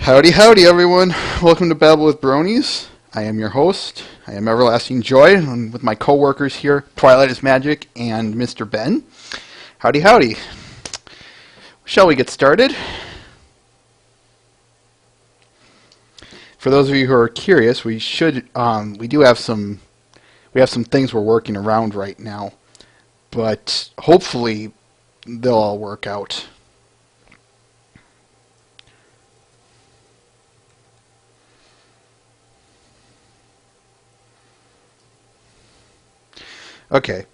Howdy, howdy, everyone. Welcome to Babble with Bronies. I am your host. I am Everlasting Joy, and with my co-workers here, Twilight is Magic and Mr. Ben. Howdy, howdy. Shall we get started? For those of you who are curious, we have some things we're working around right now, but hopefully they'll all work out. Okay.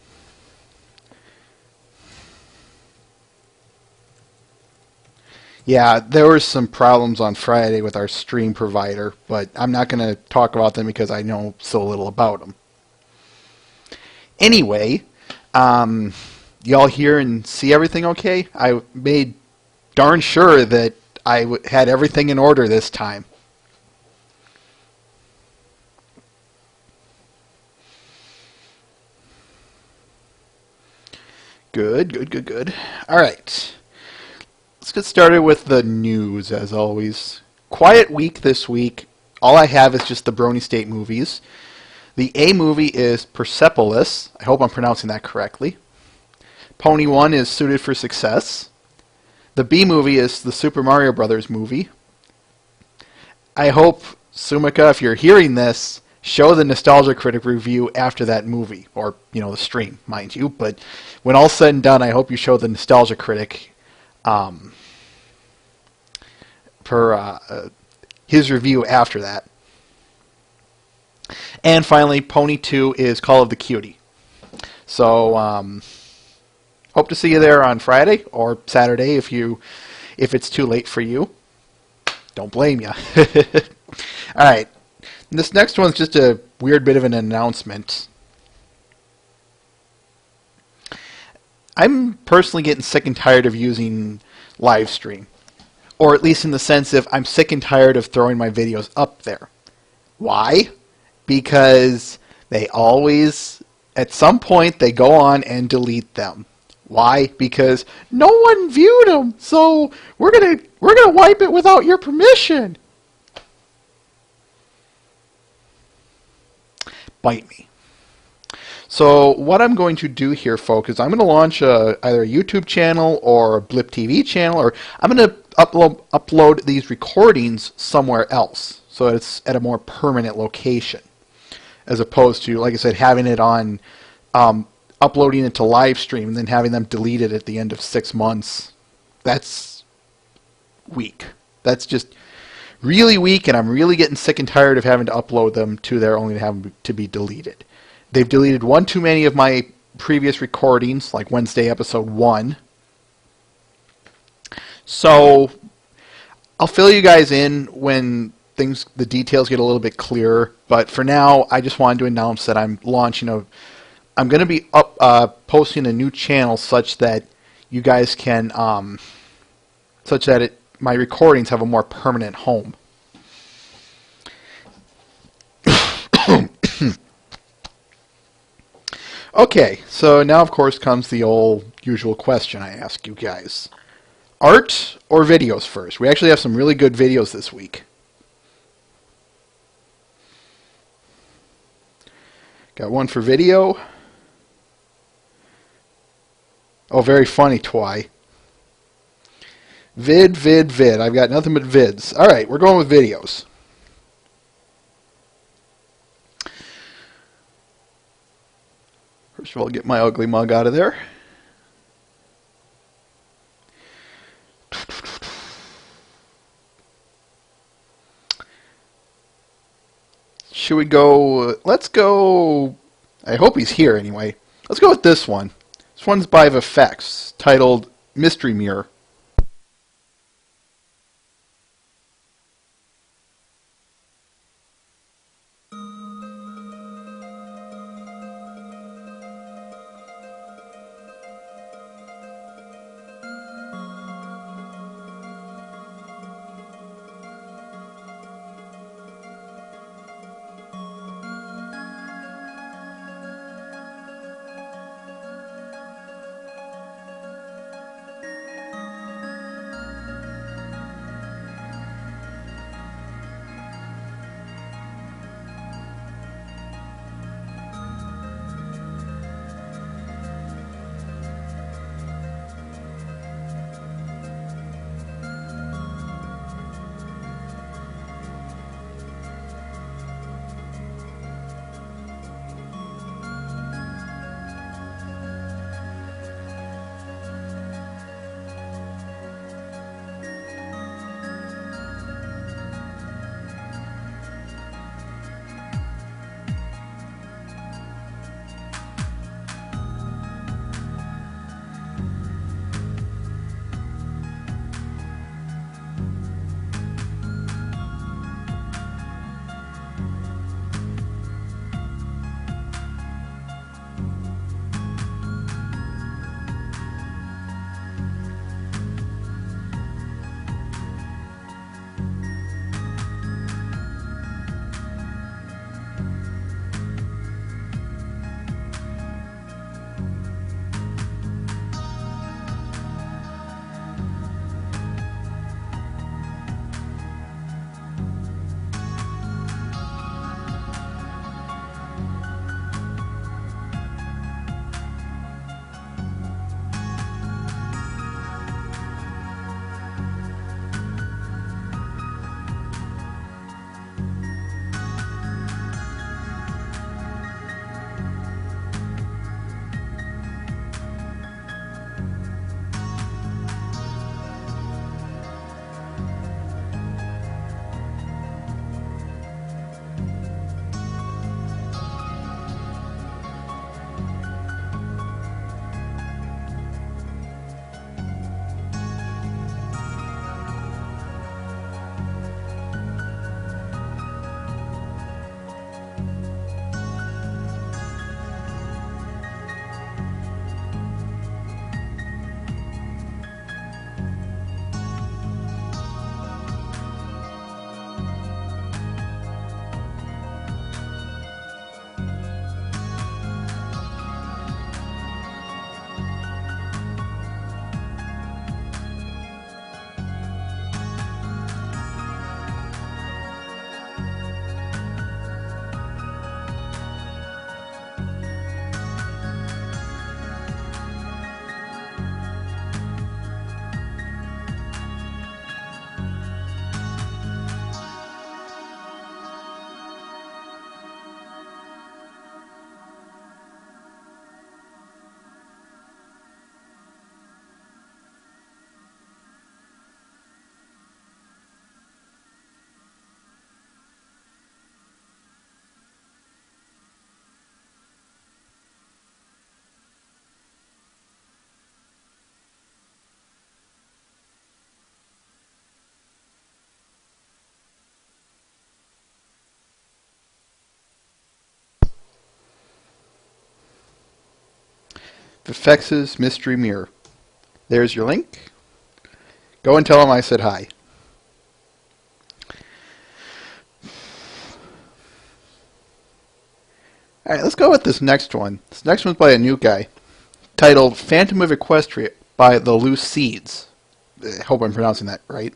Yeah, there were some problems on Friday with our stream provider, but I'm not going to talk about them because I know so little about them. Anyway, y'all hear and see everything okay? I made darn sure that I had everything in order this time. Good, good, good, good. All right. Let's get started with the news, as always. Quiet week this week. All I have is just the Brony State movies. The A movie is Persepolis. I hope I'm pronouncing that correctly. Pony 1 is Suited for Success. The B movie is the Super Mario Brothers movie. I hope, Sumika, if you're hearing this, show the Nostalgia Critic review after that movie. Or, the stream, mind you. But when all's said and done, I hope you show the Nostalgia Critic his review after that. And finally, Pony 2 is Call of the Cutie. So, hope to see you there on Friday or Saturday if it's too late for you. Don't blame you. All right. This next one's just a weird bit of an announcement. I'm personally getting sick and tired of using live stream. Or at least in the sense of I'm sick and tired of throwing my videos up there. Why? Because they always, at some point, they go on and delete them. Why? Because no one viewed them, so we're gonna wipe it without your permission. Bite me. So what I'm going to do here, folks, is I'm going to launch either a YouTube channel or a Blip TV channel, or I'm going to upload these recordings somewhere else, so it's at a more permanent location, as opposed to, like I said, having it on, uploading it to live stream and then having them delete it at the end of 6 months. That's weak. That's just really weak, and I'm really getting sick and tired of having to upload them to there only to have them to be deleted. They've deleted one too many of my previous recordings, like Wednesday episode 1. So I'll fill you guys in when the details get a little bit clearer. But for now, I just wanted to announce that I'm launching I'm going to be posting a new channel such that you guys can, my recordings have a more permanent home. Okay, so now of course comes the old usual question I ask you guys. Art or videos first? We actually have some really good videos this week. Got one for video. Oh, very funny, Twy. Vid. I've got nothing but vids. Alright, we're going with videos. First of all, get my ugly mug out of there. Should we go... let's go... I hope he's here anyway. Let's go with this one. This one's by VFX, titled Mystery Mirror. Vifex's Mystery Mirror. There's your link. Go and tell him I said hi. Alright, let's go with this next one. This next one's by a new guy, titled Phantom of Equestria by the Loose Seeds. I hope I'm pronouncing that right.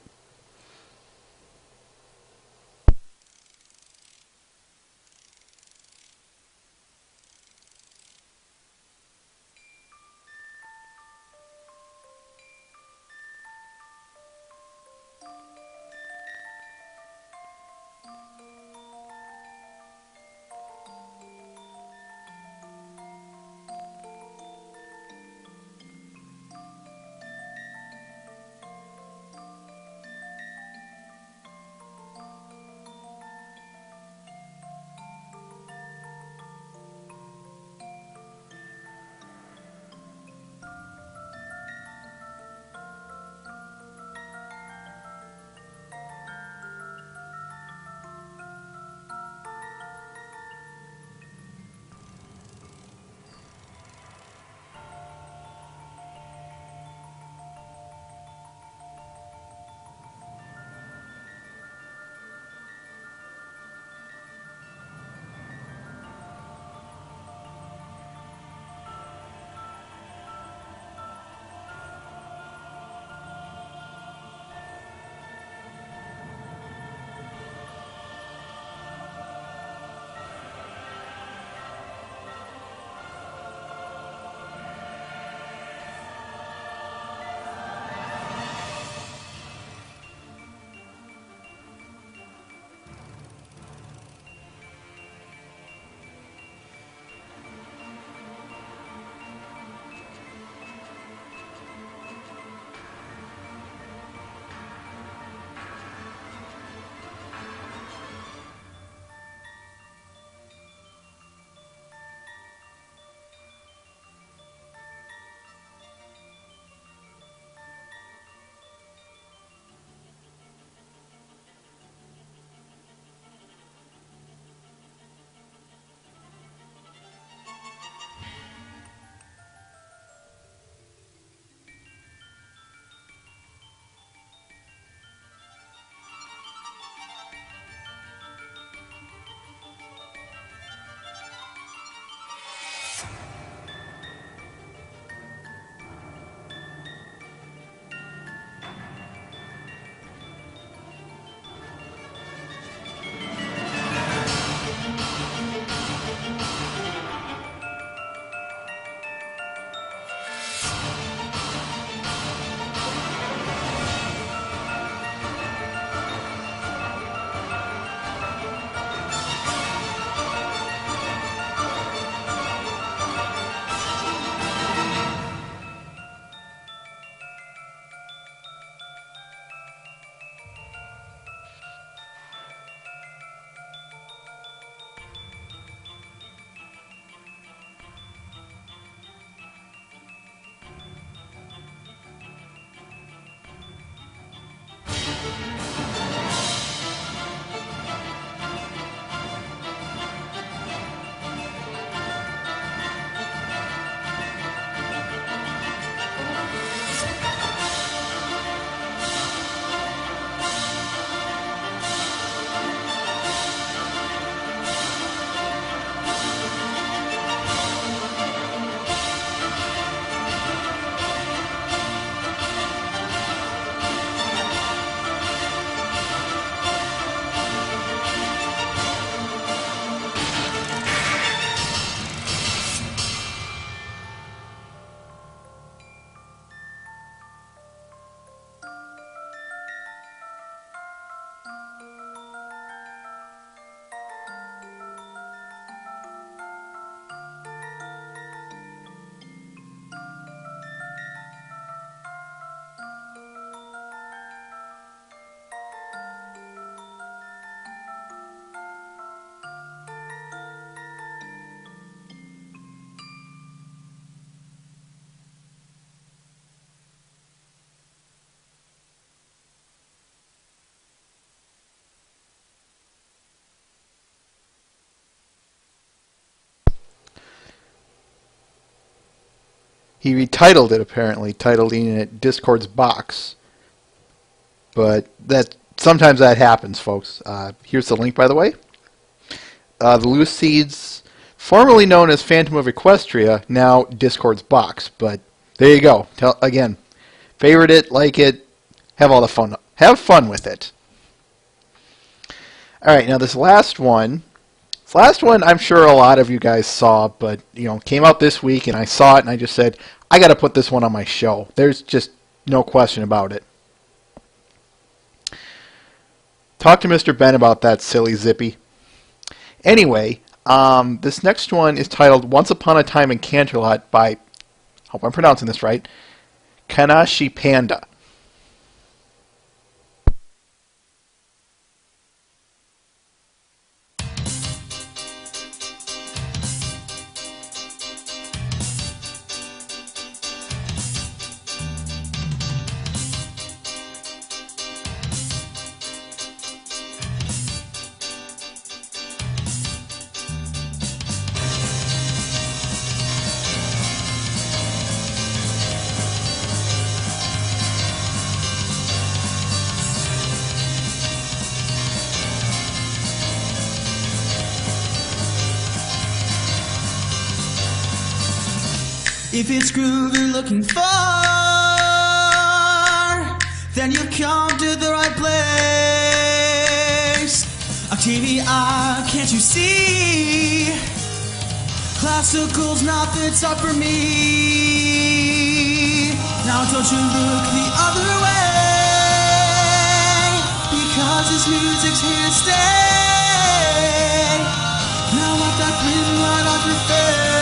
He retitled it, apparently, titling it Discord's Box. But sometimes that happens, folks. Here's the link, by the way. The Loose Seeds, formerly known as Phantom of Equestria, now Discord's Box. But there you go. Again, favorite it, like it, have all the fun. Have fun with it. All right, now this last one. This last one, I'm sure a lot of you guys saw, but came out this week, and I saw it, and I just said, I got to put this one on my show. There's just no question about it. Talk to Mr. Ben about that, silly Zippy. Anyway, this next one is titled Once Upon a Time in Canterlot by, hope I'm pronouncing this right, Kanashi Panda. If it's groove you're looking for, then you've come to the right place. A TVR, can't you see? Classical's not the top for me. Now don't you look the other way, because this music's here to stay. Now wipe that grin right off your face.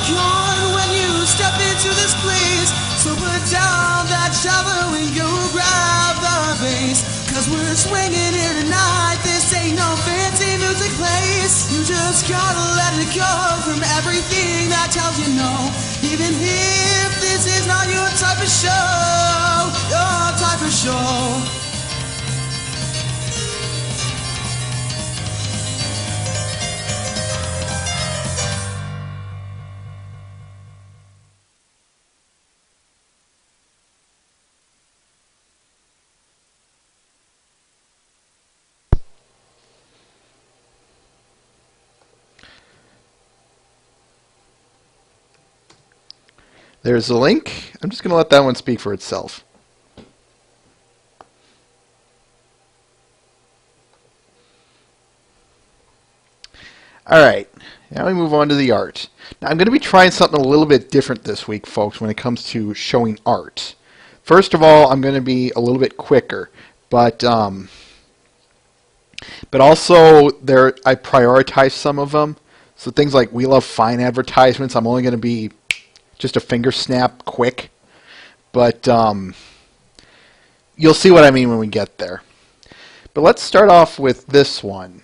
When you step into this place, so put down that shovel and go grab the bass, cause we're swinging here tonight. This ain't no fancy music place. You just gotta let it go from everything that tells you no, even if this is not your type of show. Your type of show. There's the link. I'm just going to let that one speak for itself. All right, now we move on to the art. Now I'm going to be trying something a little bit different this week, folks, when it comes to showing art. First of all, I'm going to be a little bit quicker, but also I prioritize some of them. So things like We Love Fine advertisements, I'm only going to be just a finger snap quick, but you'll see what I mean when we get there. But let's start off with this one.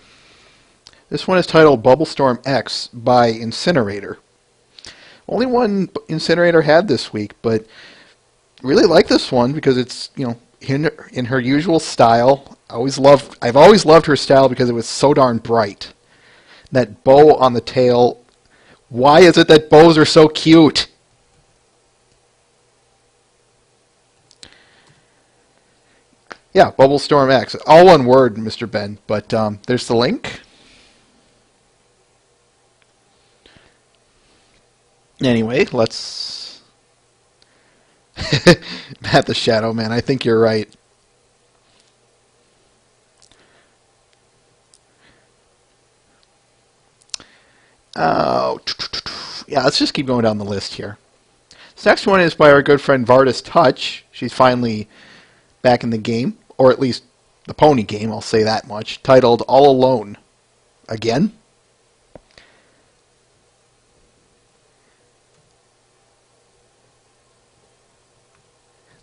This one is titled Bubble Storm X by Incinerator. Only one Incinerator had this week, but really like this one because it's in her usual style. I've always loved her style because it was so darn bright. That bow on the tail. Why is it that bows are so cute? Yeah, Bubble Storm X. All one word, Mr. Ben, but there's the link. Anyway, let's... Matt the Shadow Man, I think you're right. Oh, yeah, let's just keep going down the list here. This next one is by our good friend Vardis Touch. She's finally back in the game, or at least the pony game, I'll say that much, titled All Alone. Again?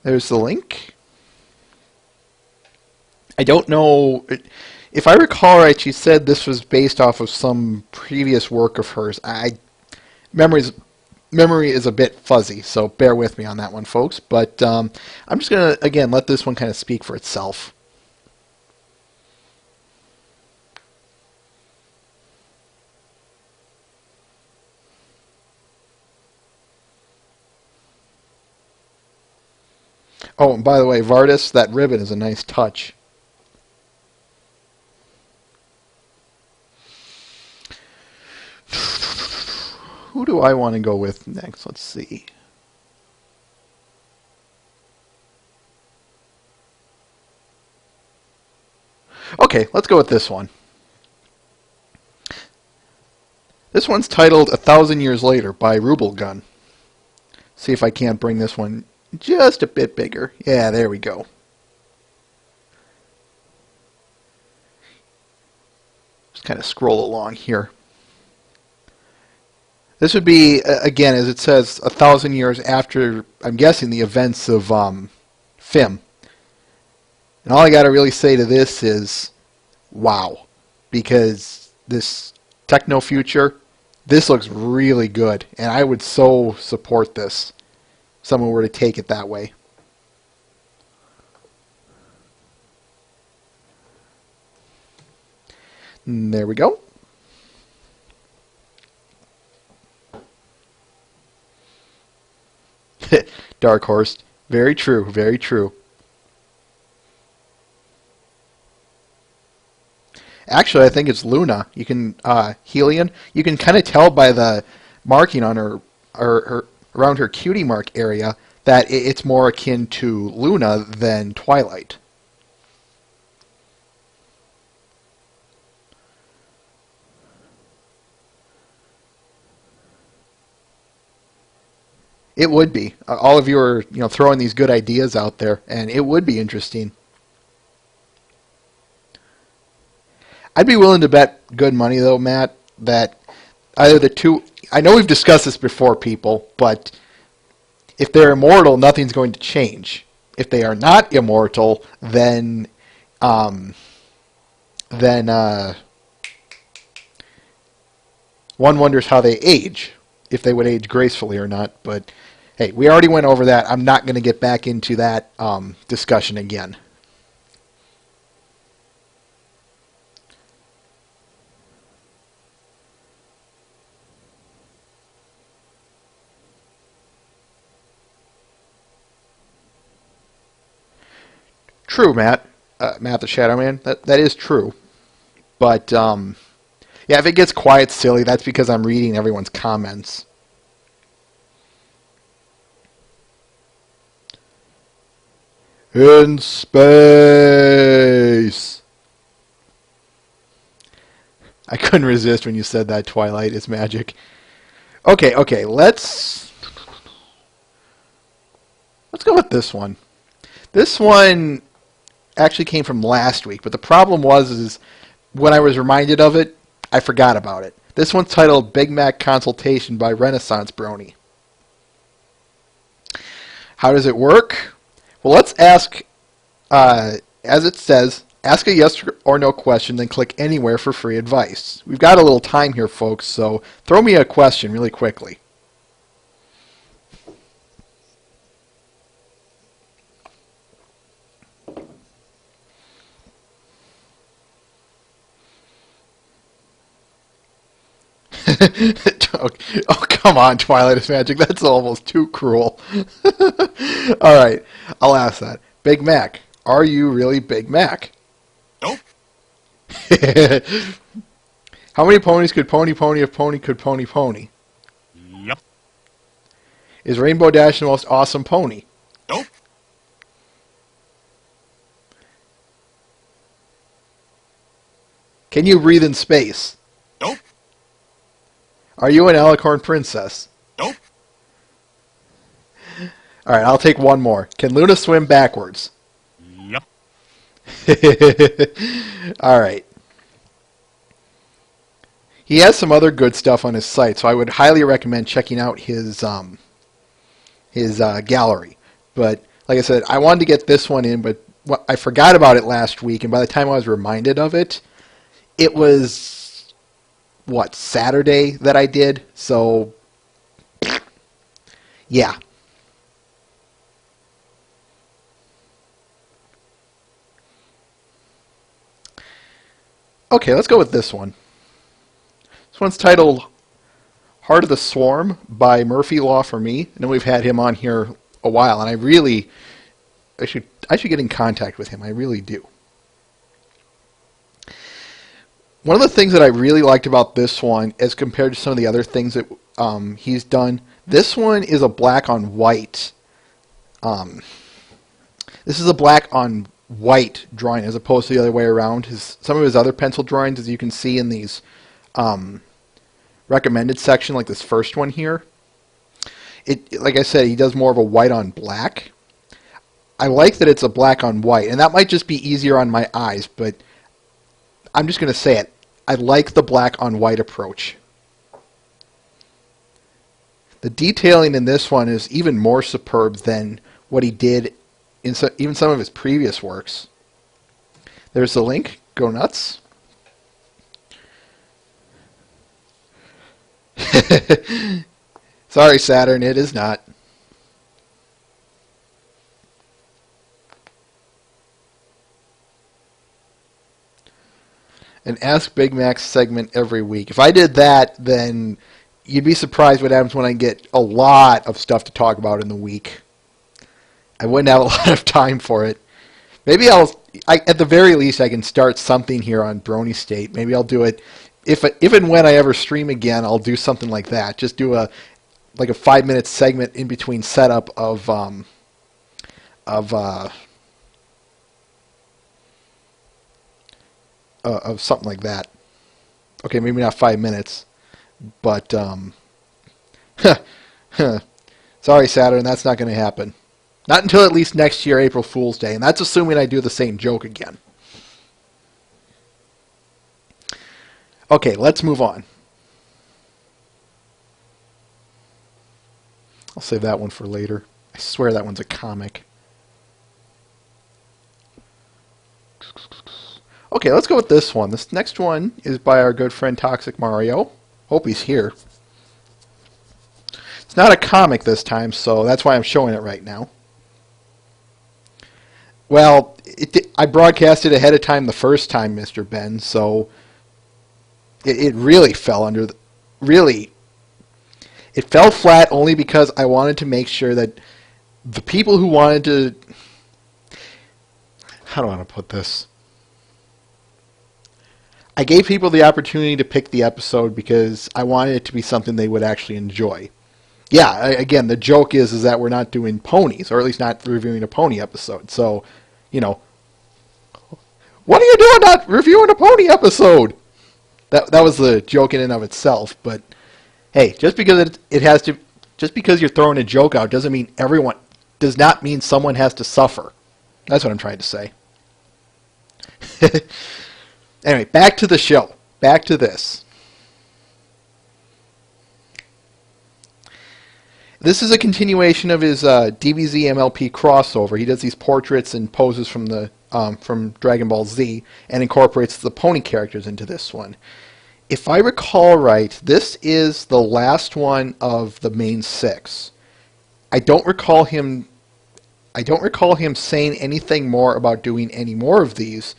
There's the link. I don't know... If I recall right, she said this was based off of some previous work of hers. Memory is a bit fuzzy, so bear with me on that one, folks. But I'm just going to, again, let this one kind of speak for itself. Oh, and by the way, Vardis, that ribbon is a nice touch. Who do I want to go with next? Let's see. Okay, let's go with this one. This one's titled 1,000 Years Later by Rubelgun. See if I can't bring this one just a bit bigger. Yeah, there we go. Just kind of scroll along here. This would be, again, as it says, 1,000 years after, I'm guessing, the events of FIM. And all I got to really say to this is, wow. Because this techno future, this looks really good. And I would so support this if someone were to take it that way. And there we go. Dark Horse. Very true, very true. Actually, I think it's Luna. You can Helion. You can kind of tell by the marking on her around her cutie mark area that it's more akin to Luna than Twilight. It would be. All of you are, throwing these good ideas out there, and it would be interesting. I'd be willing to bet good money, though, Matt, that either the two... I know we've discussed this before, people, but if they're immortal, nothing's going to change. If they are not immortal, then one wonders how they age, if they would age gracefully or not, but... Hey, we already went over that. I'm not going to get back into that discussion again. True, Matt. Matt the Shadow Man. That is true. But, yeah, if it gets quiet silly, that's because I'm reading everyone's comments. In space. I couldn't resist when you said that. Twilight is magic. Okay, let's go with this one. This one actually came from last week, but the problem is when I was reminded of it, I forgot about it. This one's titled Big Mac Consultation by Renaissance Brony. How does it work? Well, let's ask, as it says, ask a yes or no question, then click anywhere for free advice. We've got a little time here, folks, so throw me a question really quickly. Oh, come on, Twilight is magic. That's almost too cruel. All right, I'll ask that. Big Mac, are you really Big Mac? Nope. How many ponies could Pony Pony if Pony could Pony Pony? Yep. Is Rainbow Dash the most awesome pony? Nope. Can you breathe in space? Nope. Are you an alicorn princess? Nope. All right, I'll take one more. Can Luna swim backwards? Yep. All right. He has some other good stuff on his site, so I would highly recommend checking out his gallery. But like I said, I wanted to get this one in, but I forgot about it last week, and by the time I was reminded of it, it was Saturday that I did. So yeah. Okay, let's go with this one. This one's titled Heart of the Swarm by Murphy Law for Me. I know we've had him on here a while, and I really I should get in contact with him. I really do. One of the things that I really liked about this one, as compared to some of the other things that he's done, this one is a black on white. This is a black on white drawing as opposed to the other way around. Some of his other pencil drawings, as you can see in these recommended section, like this first one here, like I said, he does more of a white on black. I like that it's a black on white, and that might just be easier on my eyes, but I'm just going to say it. I like the black on white approach. The detailing in this one is even more superb than what he did in even some of his previous works. There's the link. Go nuts. Sorry, Saturn, it is not. An Ask Big Max segment every week. If I did that, then you'd be surprised what happens when I get a lot of stuff to talk about in the week. I wouldn't have a lot of time for it. Maybe at the very least, I can start something here on Brony State. Maybe I'll do it, if and when I ever stream again, I'll do something like that. Just do a 5-minute segment in between setup of something like that. Okay, maybe not 5 minutes, but sorry, Saturn, that's not going to happen. Not until at least next year, April Fool's Day, and that's assuming I do the same joke again. Okay, let's move on. I'll save that one for later. I swear that one's a comic. Okay, let's go with this one. This next one is by our good friend Toxic Mario. Hope he's here. It's not a comic this time, so that's why I'm showing it right now. Well, I broadcasted ahead of time the first time, Mr. Ben, so it really fell under the... Really, it fell flat only because I wanted to make sure that the people who wanted to... How do I want to put this? I gave people the opportunity to pick the episode because I wanted it to be something they would actually enjoy. Yeah, again, the joke is that we're not doing ponies, or at least not reviewing a pony episode. So, you know, what are you doing not reviewing a pony episode? That was the joke in and of itself. But hey, just because just because you're throwing a joke out does not mean someone has to suffer. That's what I'm trying to say. Anyway, back to the show. Back to this. This is a continuation of his DBZ MLP crossover. He does these portraits and poses from Dragon Ball Z and incorporates the pony characters into this one. If I recall right, this is the last one of the main 6. I don't recall him saying anything more about doing any more of these,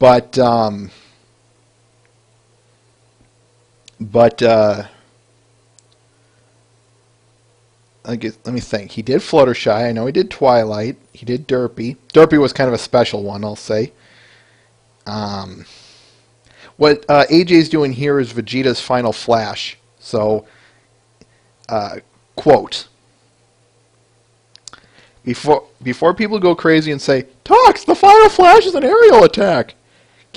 but let me think. He did Fluttershy. I know he did Twilight. He did Derpy. Derpy was kind of a special one, I'll say. What AJ's doing here is Vegeta's Final Flash. So, quote, Before people go crazy and say, Tox, the Final Flash is an aerial attack.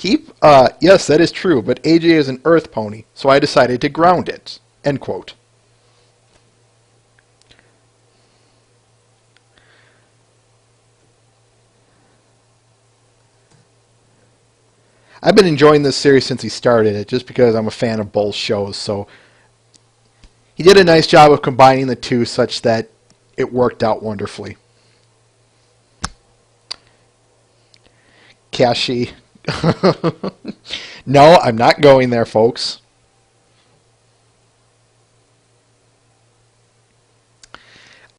Yes, that is true, but AJ is an earth pony, so I decided to ground it. End quote. I've been enjoying this series since he started it, just because I'm a fan of both shows, so he did a nice job of combining the two such that it worked out wonderfully. Kashi. No, I'm not going there, folks.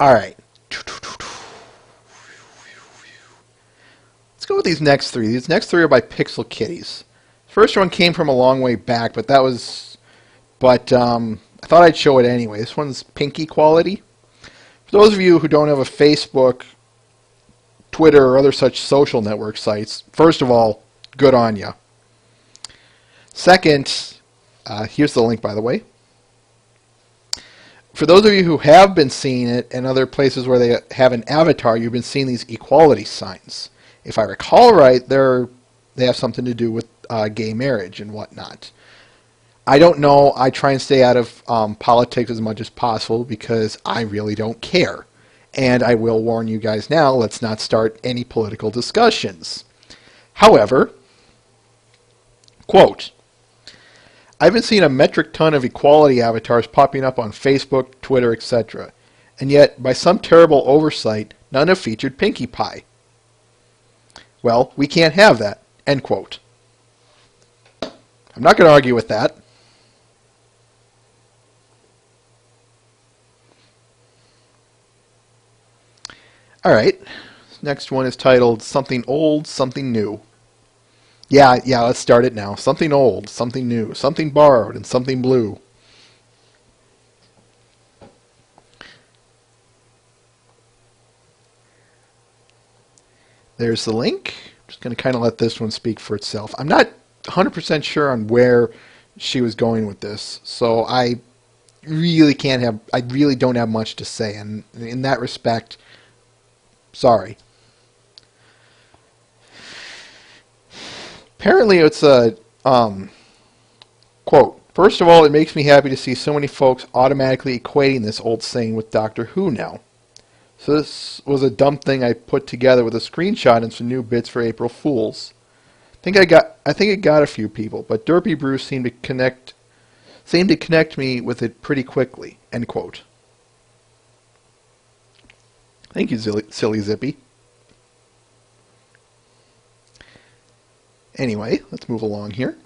Alright. Let's go with these next three. These next three are by Pixel Kitties. First one came from a long way back, but I thought I'd show it anyway. This one's Pinky quality. For those of you who don't have a Facebook, Twitter or other such social network sites, first of all, good on ya. Second, here's the link, by the way. For those of you who have been seeing it and other places where they have an avatar, you've been seeing these equality signs. If I recall right, they have something to do with gay marriage and whatnot. I don't know. I try and stay out of politics as much as possible because I really don't care. And I will warn you guys now, let's not start any political discussions. However, quote, I've been seeing a metric ton of equality avatars popping up on Facebook, Twitter, etc. And yet, by some terrible oversight, none have featured Pinkie Pie. Well, we can't have that. End quote. I'm not going to argue with that. Alright, next one is titled Something Old, Something New. Yeah, let's start it now. Something old, something new, something borrowed, and something blue. There's the link. I'm just going to kind of let this one speak for itself. I'm not 100% sure on where she was going with this, so I really don't have much to say, and in that respect, sorry. Apparently it's a, quote, first of all, it makes me happy to see so many folks automatically equating this old saying with Doctor Who now. So this was a dumb thing I put together with a screenshot and some new bits for April Fools. I think it got a few people, but Derpy Bruce seemed to connect me with it pretty quickly, end quote. Thank you, Silly Zippy. Anyway, let's move along here.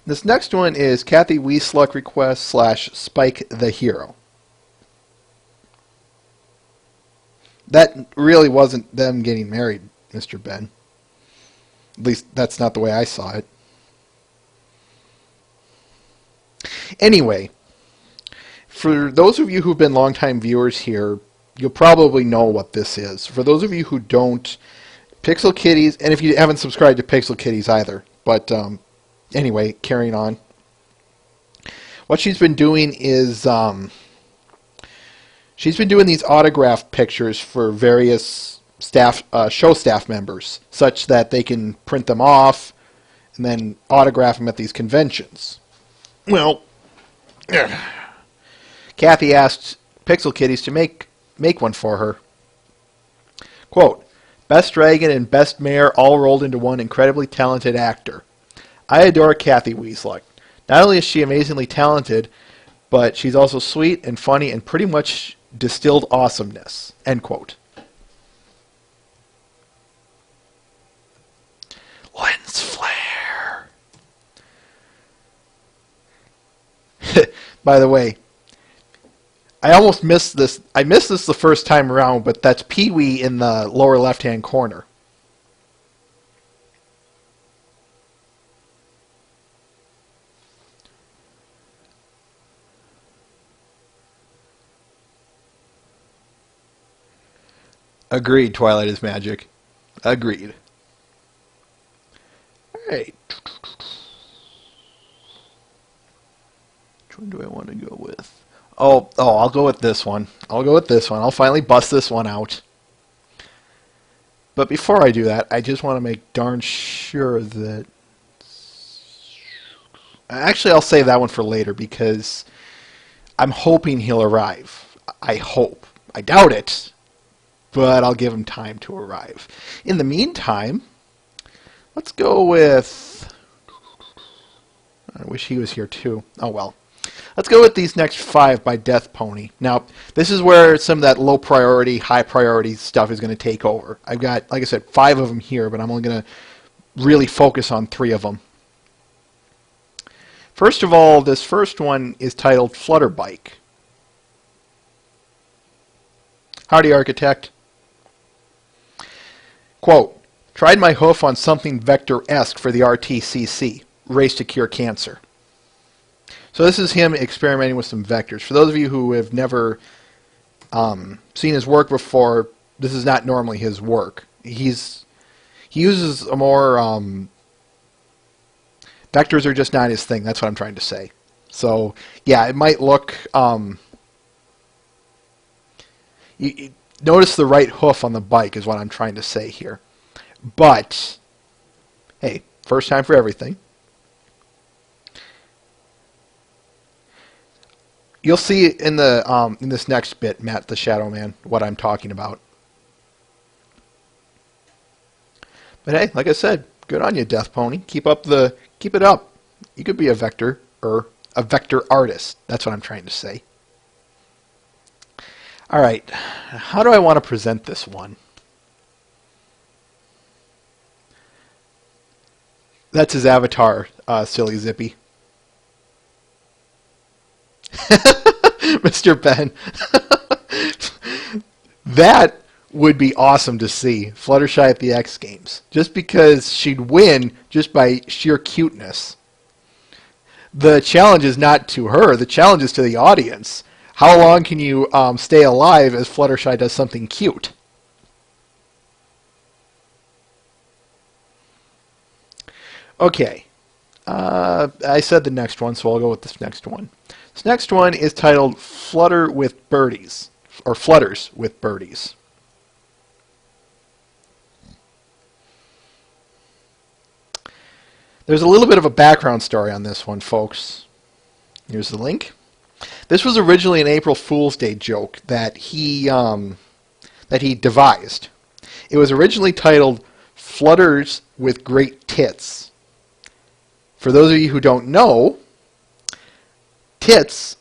This next one is Kathy Weesluck request / Spike the Hero. That really wasn't them getting married, Mr. Ben. At least that's not the way I saw it. Anyway, for those of you who've been longtime viewers here, you'll probably know what this is. For those of you who don't, Pixel Kitties, and if you haven't subscribed to Pixel Kitties either, but anyway, carrying on. What she's been doing is she's been doing these autograph pictures for various staff, show staff members, such that they can print them off and then autograph them at these conventions. Well, Kathy asked Pixel Kitties to make one for her. Quote, Best Dragon and Best Mayor all rolled into one incredibly talented actor. I adore Kathy Weesluck. Not only is she amazingly talented, but she's also sweet and funny and pretty much distilled awesomeness. End quote. Lens flare. By the way, I almost missed this. I missed this the first time around, but that's Pee-wee in the lower left-hand corner. Agreed, Twilight is magic. Agreed. Alright. Which one do I want to go with? Oh, I'll go with this one. I'll finally bust this one out. But before I do that, I just want to make darn sure that... Actually, I'll save that one for later because I'm hoping he'll arrive. I hope. I doubt it, but I'll give him time to arrive. In the meantime, let's go with... I wish he was here too. Oh well. Let's go with these next 5 by Death Pony. Now, this is where some of that low priority, high priority stuff is going to take over. I've got, like I said, 5 of them here, but I'm only going to really focus on 3 of them. First of all, this first one is titled Flutterbike. Howdy, Architect. Quote, tried my hoof on something Vector-esque for the RTCC, Race to Cure Cancer. So this is him experimenting with some vectors. For those of you who have never seen his work before, this is not normally his work. He uses a more vectors are just not his thing. That's what I'm trying to say. So yeah, it might look. You notice the right hoof on the bike is what I'm trying to say here. But hey, first time for everything. You'll see in the in this next bit, Matt the Shadow Man, what I'm talking about. But hey, like I said, good on you, Death Pony. Keep it up. You could be a vector or a vector artist. That's what I'm trying to say. All right, how do I want to present this one? That's his avatar, Silly Zippy. Mr. Ben. That would be awesome to see, Fluttershy at the X Games. Just because she'd win just by sheer cuteness. The challenge is not to her, the challenge is to the audience. How long can you stay alive as Fluttershy does something cute? Okay. I said the next one, so I'll go with this next one. This next one is titled Flutter with Birdies, or Flutters with Birdies. There's a little bit of a background story on this one, folks. Here's the link. This was originally an April Fool's Day joke that he devised. It was originally titled Flutters with Great Tits. For those of you who don't know, tits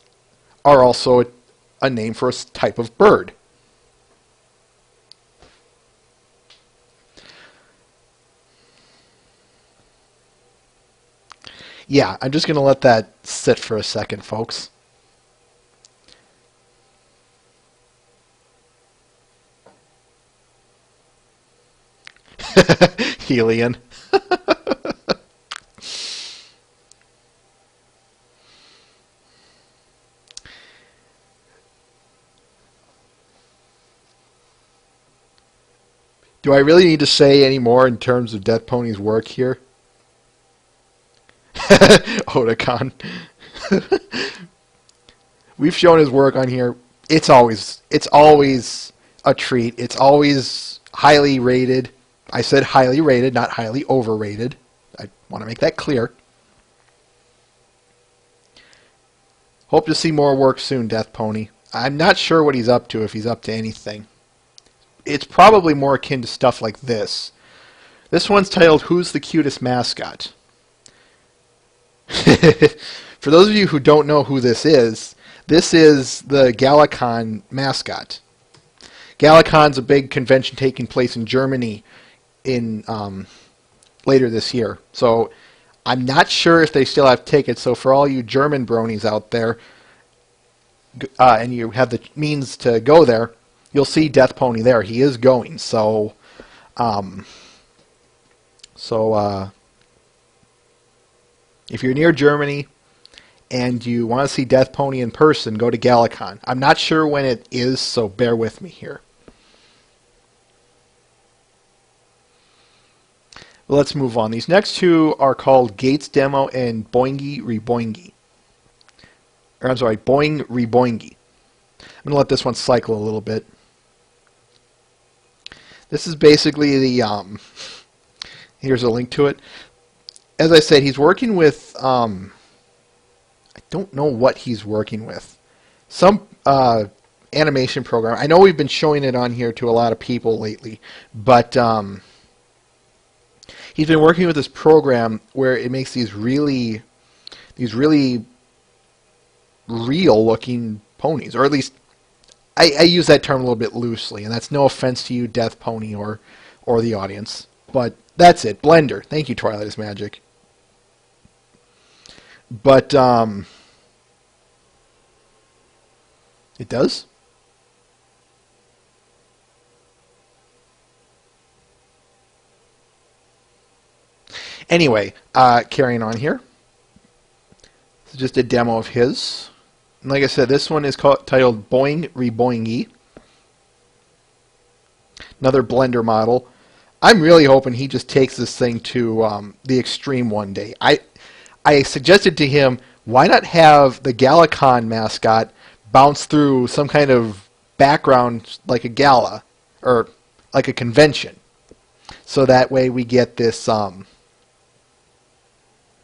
are also a name for a type of bird. Yeah, I'm just going to let that sit for a second, folks. Helion. Do I really need to say any more in terms of Death Pony's work here? Otakon. We've shown his work on here. It's always a treat. It's always highly rated. I said highly rated, not highly overrated. I want to make that clear. Hope to see more work soon, Death Pony. I'm not sure what he's up to, if he's up to anything. It's probably more akin to stuff like this. This one's titled Who's the Cutest Mascot? For those of you who don't know who this is the Galacon mascot. Galacon's a big convention taking place in Germany in later this year. So I'm not sure if they still have tickets. So for all you German bronies out there, and you have the means to go there, you'll see Death Pony there. He is going. So if you're near Germany and you want to see Death Pony in person, go to Galacon. I'm not sure when it is, so bear with me here. Let's move on. These next two are called Gates Demo and Boingy Reboingy. Or I'm sorry, Boing Reboingy. I'm going to let this one cycle a little bit. This is basically the, here's a link to it. As I said, he's working with, I don't know what he's working with. Some animation program. I know we've been showing it on here to a lot of people lately, but he's been working with this program where it makes these really real-looking ponies, or at least I use that term a little bit loosely, and that's no offense to you, Death Pony, or the audience, but that's it. Blender. Thank you, Twilight is Magic. But it does. Anyway, carrying on here. This is just a demo of his. And like I said, this one is titled Boing Reboingy. Another Blender model. I'm really hoping he just takes this thing to the extreme one day. I suggested to him, why not have the GalaCon mascot bounce through some kind of background like a gala or like a convention, so that way we get this. Okay,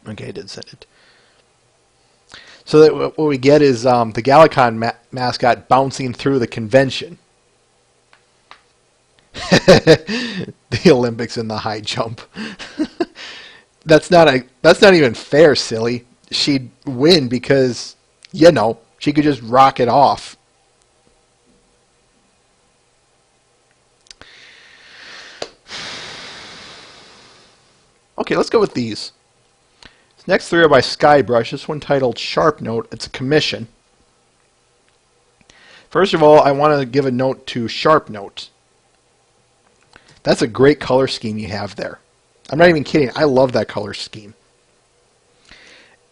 I did send it. So that what we get is the GalaCon mascot bouncing through the convention. The Olympics in the high jump. That's not even fair, silly. She'd win because, you know, she could just rock it off. Okay, let's go with these. This next three are by Skybrush. This one titled Sharp Note. It's a commission. First of all, I want to give a note to Sharp Note. That's a great color scheme you have there. I'm not even kidding. I love that color scheme.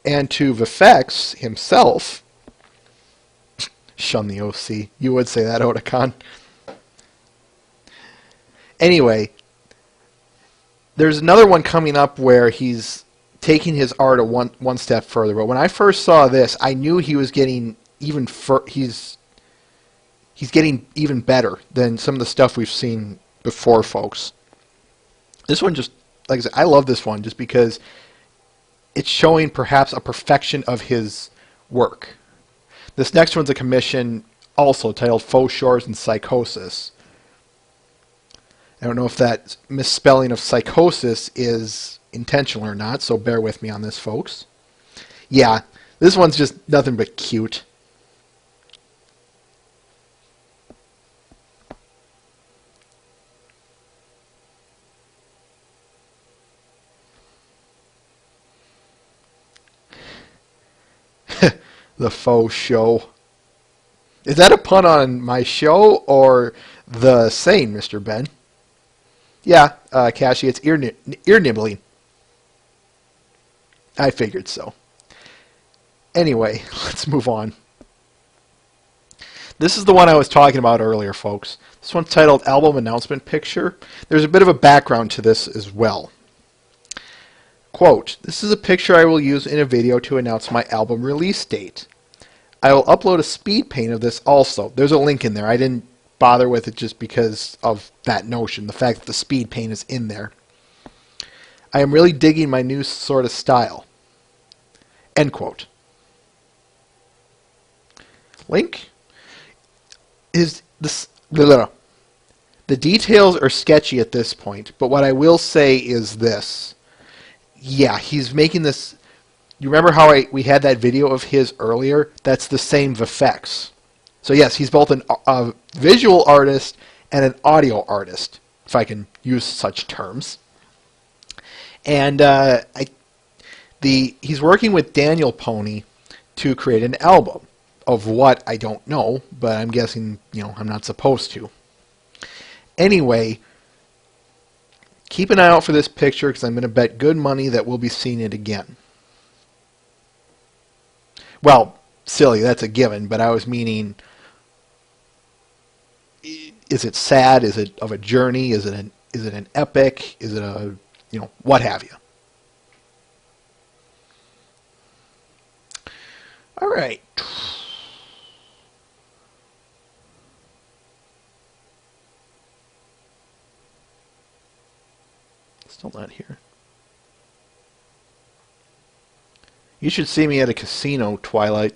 And to Vifex himself, shun the OC. You would say that, Otakon. Anyway, there's another one coming up where he's taking his art one step further. But when I first saw this, I knew he was getting even he's getting even better than some of the stuff we've seen before, folks. This one just, like I said, I love this one just because it's showing perhaps a perfection of his work. This next one's a commission also titled Faux Shores and Psychosis. I don't know if that misspelling of psychosis is intentional or not, so bear with me on this, folks. Yeah, this one's just nothing but cute. The faux show. Is that a pun on my show or the saying, Mr. Ben? Yeah, Cassie, it's ear nibbling. I figured so. Anyway, let's move on. This is the one I was talking about earlier, folks. This one's titled Album Announcement Picture. There's a bit of a background to this as well. Quote, "This is a picture I will use in a video to announce my album release date. I will upload a speed paint of this also." There's a link in there. I didn't bother with it just because of that notion, the fact that the speed paint is in there. "I am really digging my new sort of style." End quote. Link is this. The details are sketchy at this point, but what I will say is this. Yeah, he's making this. You remember how we had that video of his earlier? That's the same Vifex. So yes, he's both a visual artist and an audio artist, if I can use such terms. And he's working with Daniel Pony to create an album of what I don't know, but I'm guessing, you know, I'm not supposed to. Anyway, keep an eye out for this picture because I'm going to bet good money that we'll be seeing it again. Well, silly, that's a given, but I was meaning, is it sad? Is it of a journey? Is it an epic? Is it a, you know, what have you? All right. Still not here. You should see me at a casino, Twilight.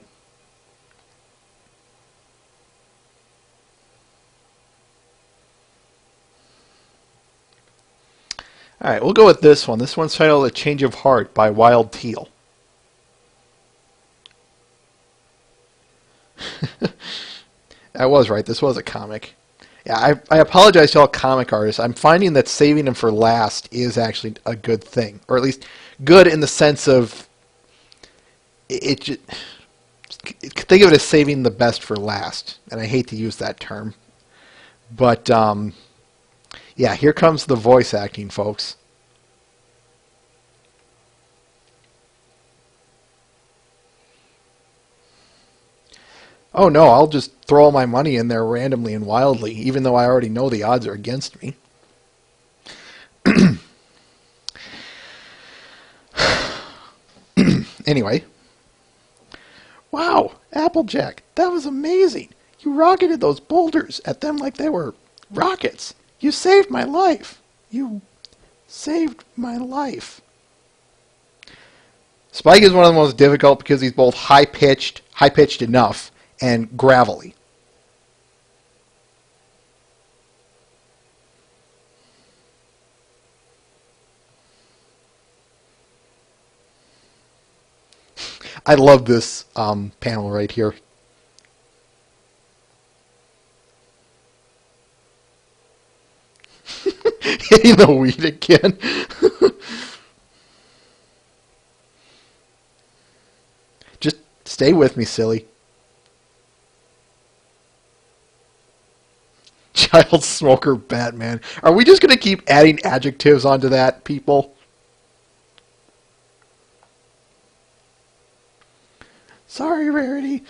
Alright, we'll go with this one. This one's titled A Change of Heart by Wild Teal. I was right. This was a comic. Yeah, I apologize to all comic artists. I'm finding that saving them for last is actually a good thing. Or at least good in the sense of think of it as saving the best for last. And I hate to use that term. But, yeah, here comes the voice acting, folks. Oh no, I'll just throw all my money in there randomly and wildly, even though I already know the odds are against me. Anyway. Wow, Applejack, that was amazing. You rocketed those boulders at them like they were rockets. You saved my life. You saved my life. Spike is one of the most difficult because he's both high-pitched enough, and gravelly. I love this panel right here. Hitting the weed again. Just stay with me, silly. Child smoker Batman. Are we just going to keep adding adjectives onto that, people? Sorry, Rarity.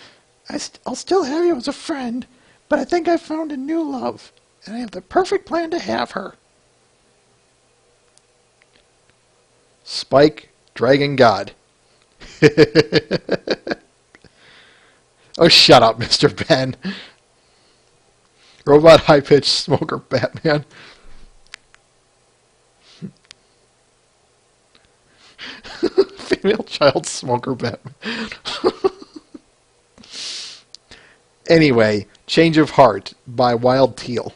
I'll still have you as a friend, but I think I've found a new love, and I have the perfect plan to have her. Spike, Dragon God. Oh, shut up, Mr. Ben. Robot high-pitched smoker Batman. Female child smoker Batman. Anyway, Change of Heart by Wild Teal.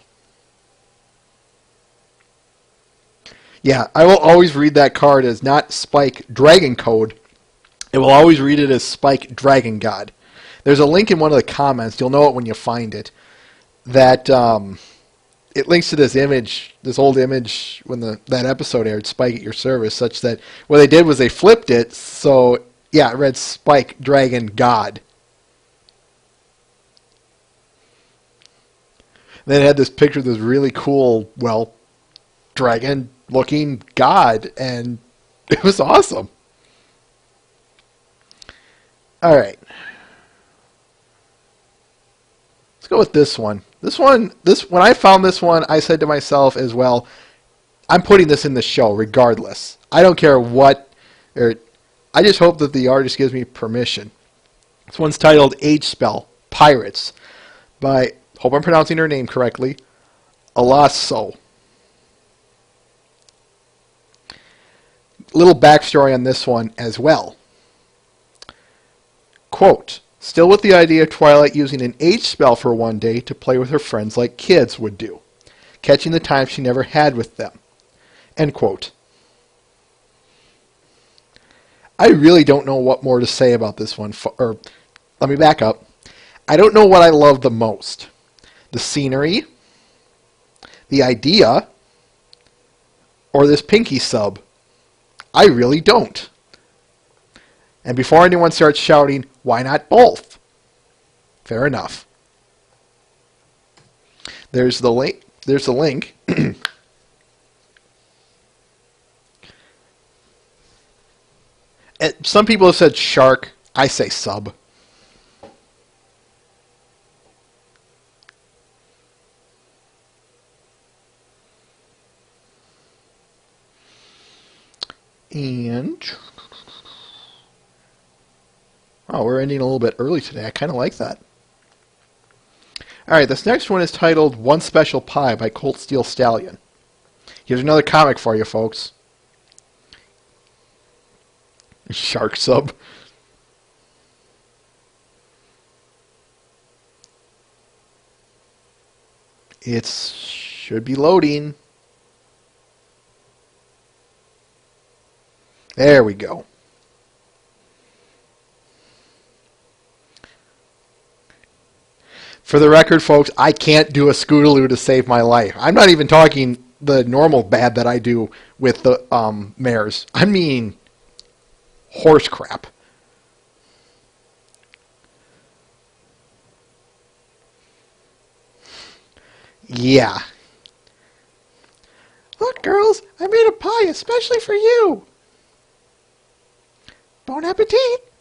Yeah, I will always read that card as not Spike Dragon Code. It will always read it as Spike Dragon God. There's a link in one of the comments. You'll know it when you find it. That it links to this image, this old image when that episode aired, Spike at Your Service, such that what they did was they flipped it, so yeah, it read Spike Dragon God. And then it had this picture of this really cool, well, dragon-looking god, and it was awesome. All right. Let's go with this one. When I found this one, I said to myself as well, I'm putting this in the show regardless. I don't care what, I just hope that the artist gives me permission. This one's titled Age Spell, Pirates, by, hope I'm pronouncing her name correctly, Alasso. Little backstory on this one as well. Quote, still with the idea of Twilight using an age spell for one day to play with her friends like kids would do, catching the time she never had with them. End quote. I really don't know what more to say about this one. Or let me back up. I don't know what I love the most. The scenery, the idea, or this Pinky sub. I really don't. And before anyone starts shouting, why not both? Fair enough. There's the link. There's the link. Some people have said shark. I say sub. And oh, we're ending a little bit early today. I kind of like that. All right, this next one is titled One Special Pie by Colt Steel Stallion. Here's another comic for you, folks. Shark sub. It should be loading. There we go. For the record, folks, I can't do a Scootaloo to save my life. I'm not even talking the normal bad that I do with the mares. I mean horse crap. Yeah. Look, girls, I made a pie especially for you. Bon appetit.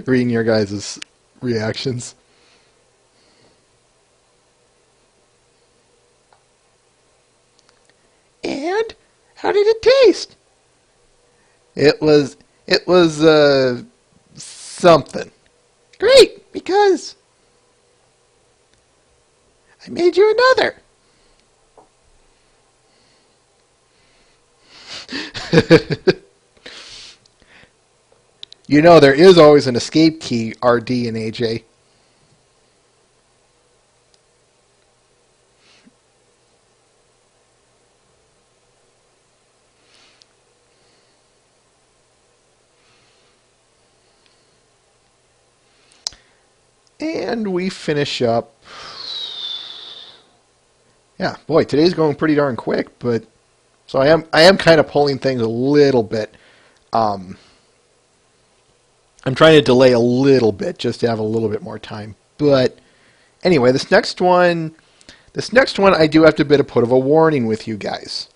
Reading your guys' reactions. And how did it taste? It was something. Great, because I made you another. You know, there is always an escape key, RD and AJ. And we finish up. Yeah, boy, today's going pretty darn quick, but so I am kind of pulling things a little bit. I'm trying to delay a little bit just to have a little bit more time. But anyway, this next one I do have to put a warning with you guys.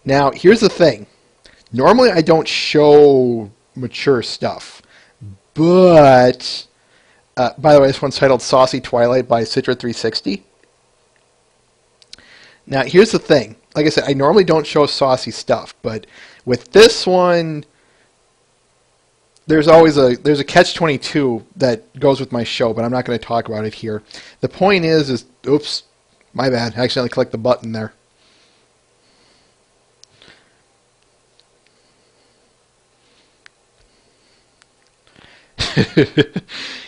Now, here's the thing. Normally I don't show mature stuff, but by the way, this one's titled Saucy Twilight by Citra 360. Now, here's the thing. Like I said, I normally don't show saucy stuff, but with this one, there's a catch-22 that goes with my show, but I'm not going to talk about it here. The point is, oops, my bad. I accidentally clicked the button there.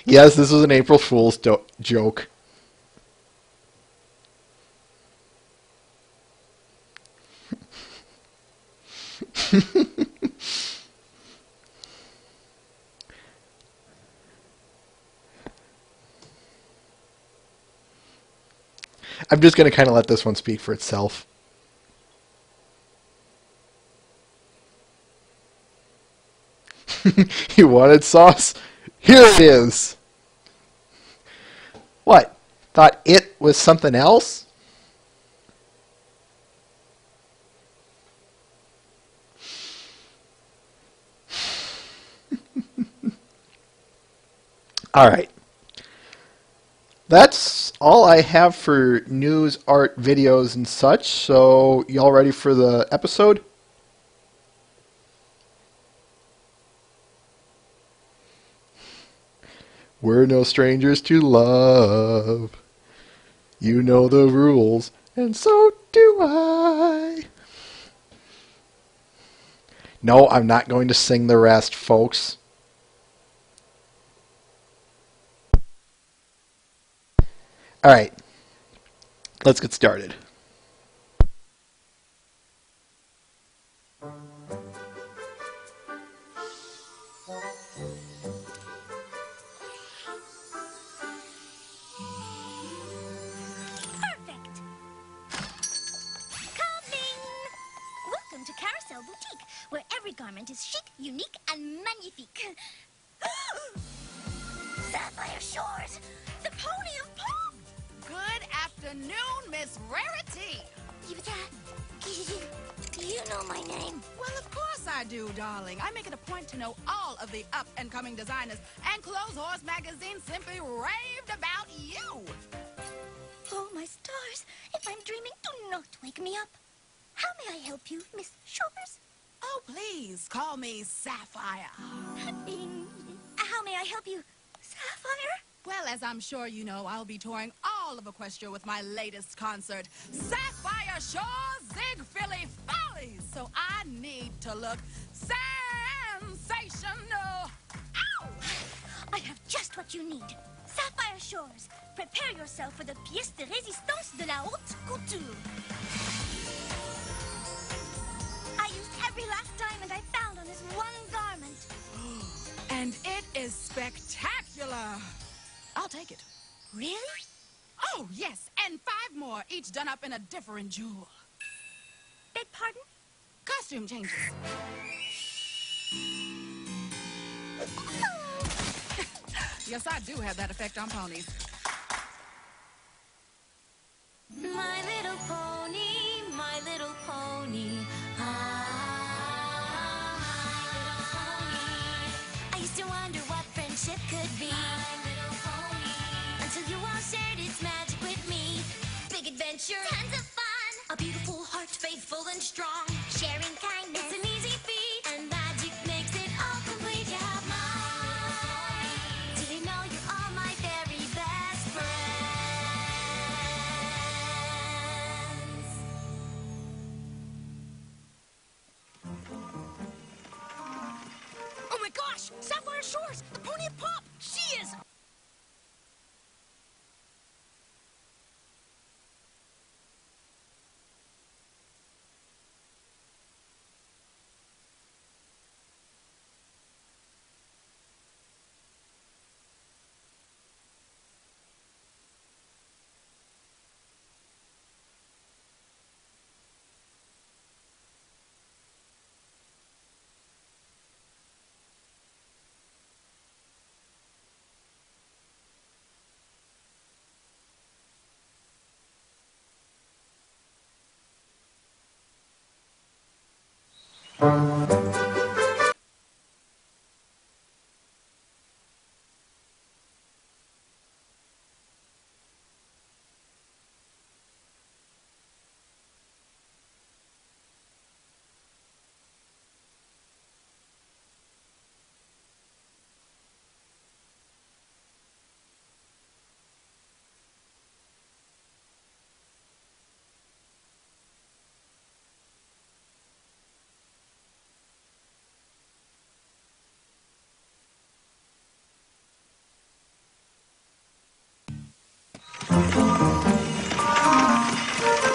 Yes, this was an April Fool's joke. I'm just going to kind of let this one speak for itself. You wanted sauce? Here it is. What? Thought it was something else? All right. That's all I have for news, art, videos, and such. So, y'all ready for the episode? We're no strangers to love. You know the rules, and so do I. No, I'm not going to sing the rest, folks. All right, let's get started. Boutique, where every garment is chic, unique, and magnifique. Sapphire Shores, the pony of pop. Good afternoon, Miss Rarity. Do you know my name? Well, of course I do, darling. I make it a point to know all of the up-and-coming designers, and Clothes Horse magazine simply raved about you. Oh, my stars. If I'm dreaming, do not wake me up. How may I help you, Miss Shores? Oh, please, call me Sapphire. How may I help you, Sapphire? Well, as I'm sure you know, I'll be touring all of Equestria with my latest concert, Sapphire Shores Zig Philly Follies. So I need to look sensational. Ow! I have just what you need. Sapphire Shores, prepare yourself for the pièce de résistance de la haute couture. I used every last diamond I found on this one garment. And it is spectacular. I'll take it. Really? Oh, yes, and 5 more, each done up in a different jewel. Beg pardon? Costume changes. Yes, I do have that effect on ponies. My little pony, my little pony. Ah, my little pony. adventure, tons of fun, a beautiful heart, faithful and strong, sharing kindness, it's an easy feat, and magic makes it all complete. You have mine. Do you know you're all my very best friends? Oh my gosh! Sapphire Shores! The pony of Pop! She is...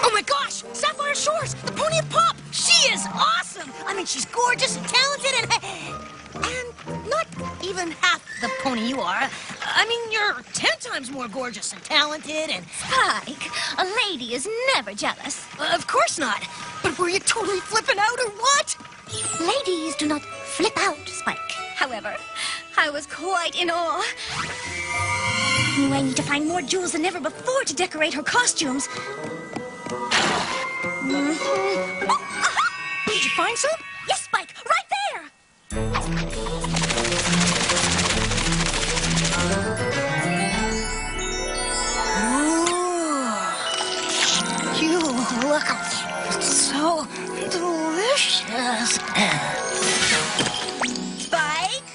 Oh my gosh! Sapphire Shores! The pony of Pop! She is awesome! I mean, she's gorgeous and talented and not even half the pony you are. I mean, you're 10 times more gorgeous and talented and... Spike, a lady is never jealous. Of course not. But were you totally flipping out or what? Ladies do not flip out, Spike. However, I was quite in awe. I need to find more jewels than ever before to decorate her costumes. Oh, aha! Did you find some? Yes, Spike, right there! Ooh. You look so delicious. Spike?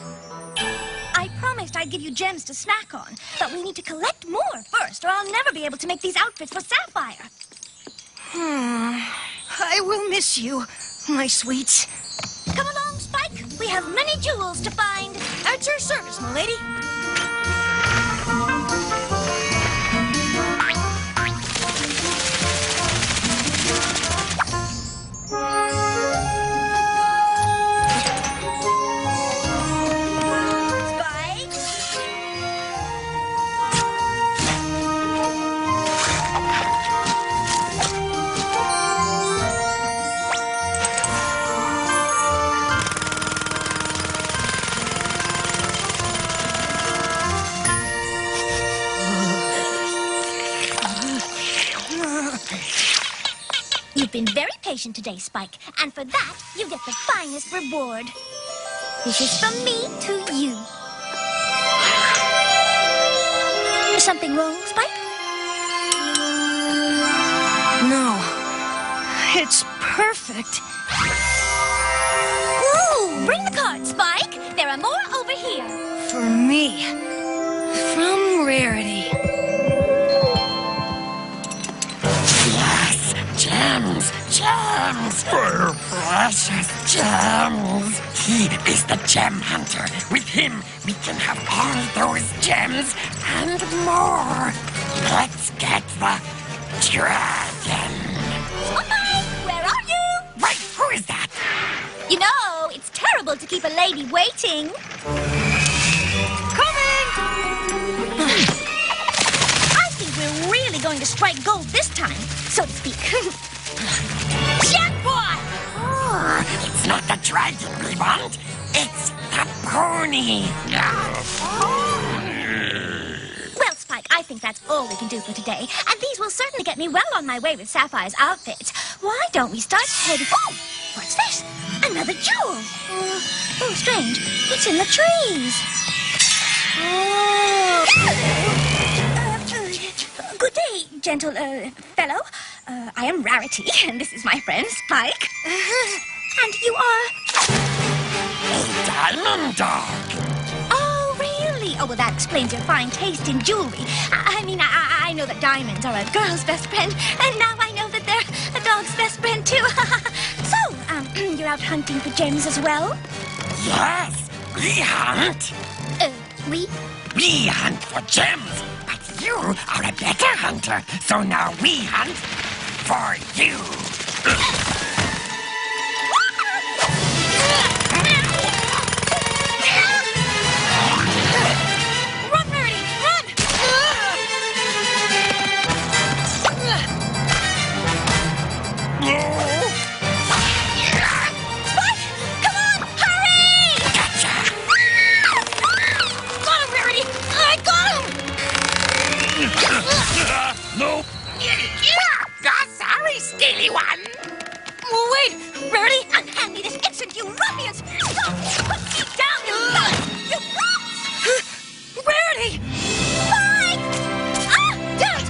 I promised I'd give you gems to snack on, but we need to collect more first, or I'll never be able to make these outfits for Sapphire. I will miss you, my sweets. Come along, Spike. We have many jewels to find. At your service, my lady. Spike? You've been very patient today, Spike, and for that, you get the finest reward. This is from me to you. Something wrong, Spike? No. It's perfect. Ooh, bring the card, Spike. There are more over here. For me. From Rarity. Yes, gems, gems, precious gems. He is the gem hunter. With him, we can have all those gems and more. Let's get the dragon. Spike, where are you? Wait, who is that? You know, it's terrible to keep a lady waiting. Coming! I think we're really going to strike gold this time, so to speak. Jackpot! It's not the dragon we want. It's the pony. Well, Spike, I think that's all we can do for today, and these will certainly get me well on my way with Sapphire's outfit. Why don't we start heading... Oh! What's this? Another jewel. Oh, strange. It's in the trees. Good day, gentle, Hello, I am Rarity, and this is my friend Spike. And you are... Diamond Dog. Oh, really? Oh, well, that explains your fine taste in jewelry. I know that diamonds are a girl's best friend, and now I know that they're a dog's best friend, too. So, you're out hunting for gems as well? Yes, we hunt. We? We hunt for gems, but you are a better hunter, so now we hunt for you. Run, Rarity, run! Spike, come on, hurry! Gotcha. Got him, Rarity! I got him! No. Sorry, steely one. Oh, wait, Rarity! Unhand me this instant, you ruffians! Stop! Put me down, you rats! Rarity! Spike! Ah! Damn it!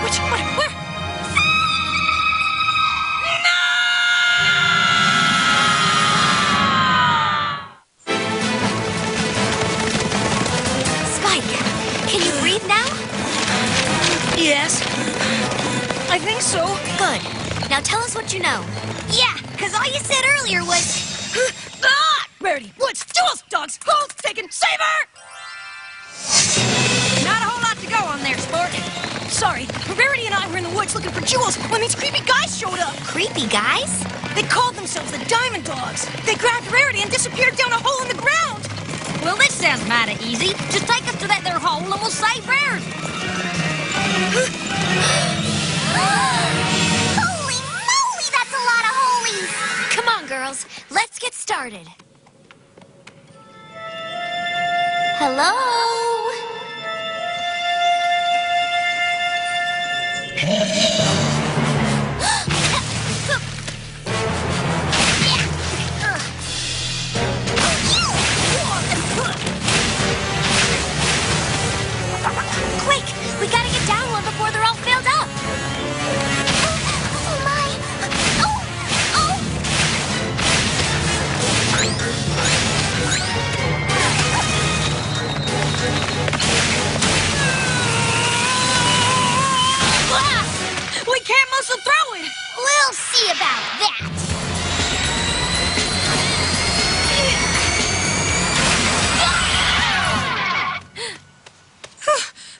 Which, what, where? Spike, can you breathe now? Yes. I think so. Good. Now tell us what you know. Yeah, because all you said earlier was... Rarity, woods, jewels, dogs, who's taken, saber! Not a whole lot to go on there, sport. Sorry, Rarity and I were in the woods looking for jewels when these creepy guys showed up. Creepy guys? They called themselves the Diamond Dogs. They grabbed Rarity and disappeared down a hole in the ground. Well, this sounds mighty easy. Just take us to that there hole and we'll save Rarity. Holy moly, that's a lot of holies! Come on, girls, let's get started. Hello? Quick, we gotta get down one before they're all filled up. Oh my! Oh! Oh! We can't muscle through it. We'll see about that.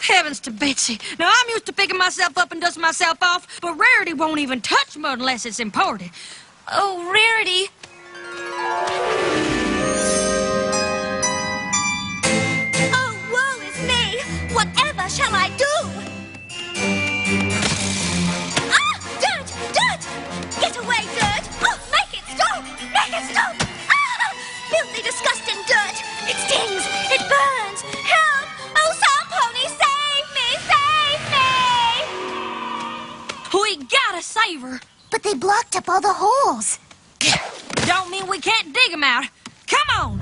Heavens to Betsy. Now, I'm used to picking myself up and dusting myself off, but Rarity won't even touch mud unless it's imported. Oh, Rarity. Oh, woe is me! Whatever shall I do? Ah! Dirt! Dirt! Get away, dirt! Oh, make it stop! Make it stop! Ah! Filthy, disgusting dirt! It stings! It burns! Help! Oh, some pony, save me! Save me! We gotta save her. But they blocked up all the holes. Don't mean we can't dig them out. Come on.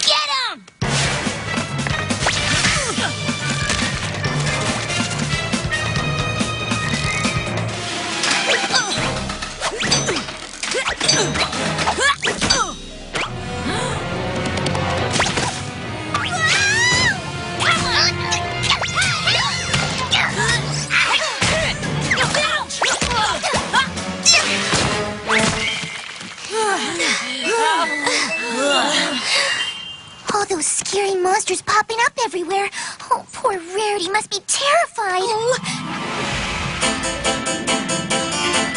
Get 'em! All those scary monsters popping up everywhere. Oh, poor Rarity must be terrified.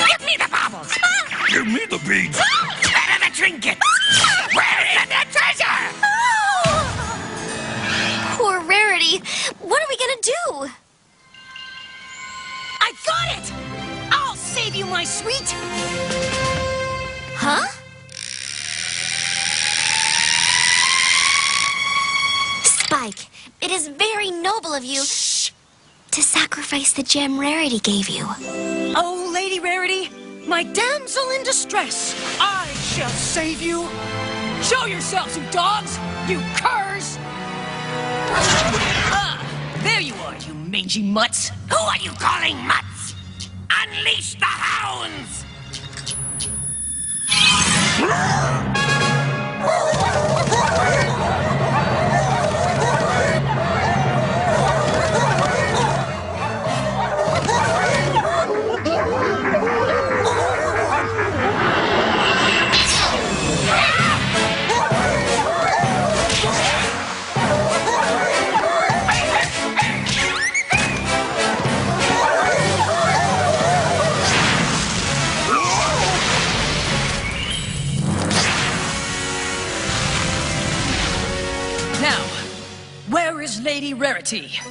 Give me the baubles. Give me the beads. Where are the trinkets? Where is the treasure? Poor Rarity. What are we gonna do? I got it! I'll save you, my sweet. Huh? Spike, it is very noble of you. Shh! to sacrifice the gem Rarity gave you. Oh, Lady Rarity, my damsel in distress, I shall save you. Show yourselves, you dogs, you curs! Ah, there you are, you mangy mutts. Who are you calling mutts? Unleash the hounds! Now, where is Lady Rarity? Spike!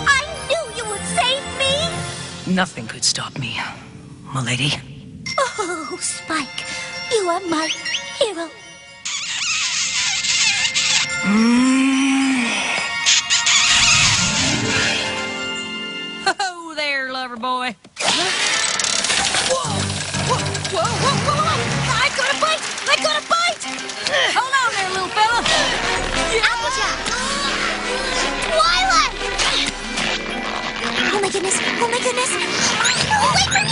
I knew you would save me! Nothing could stop me, milady. Oh, Spike, you are my hero. Oh, there, lover boy. Whoa! Whoa! Whoa! Whoa! Whoa! I got a bite! I got a bite! Hold on there, little fella. Applejack! Twilight! Oh my goodness! Oh my goodness! Wait for me!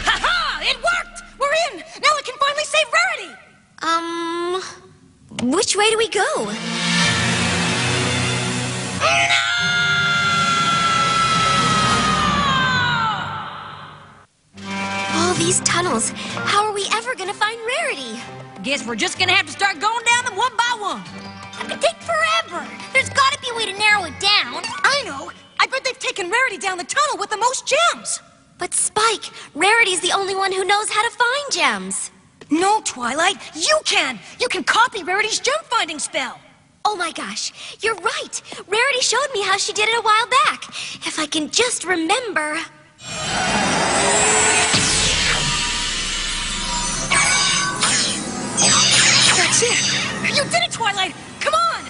Ha-ha! It worked! We're in! Now we can finally save Rarity! Which way do we go? All these tunnels. How are we ever gonna find Rarity? Guess we're just gonna have to start going down them one by one. It could take forever. There's gotta be a way to narrow it down. I know! I bet they've taken Rarity down the tunnel with the most gems! But Spike, Rarity's the only one who knows how to find gems. No, Twilight, you can! You can copy Rarity's gem-finding spell! Oh my gosh, you're right. Rarity showed me how she did it a while back. If I can just remember. That's it! You did it, Twilight! Come on!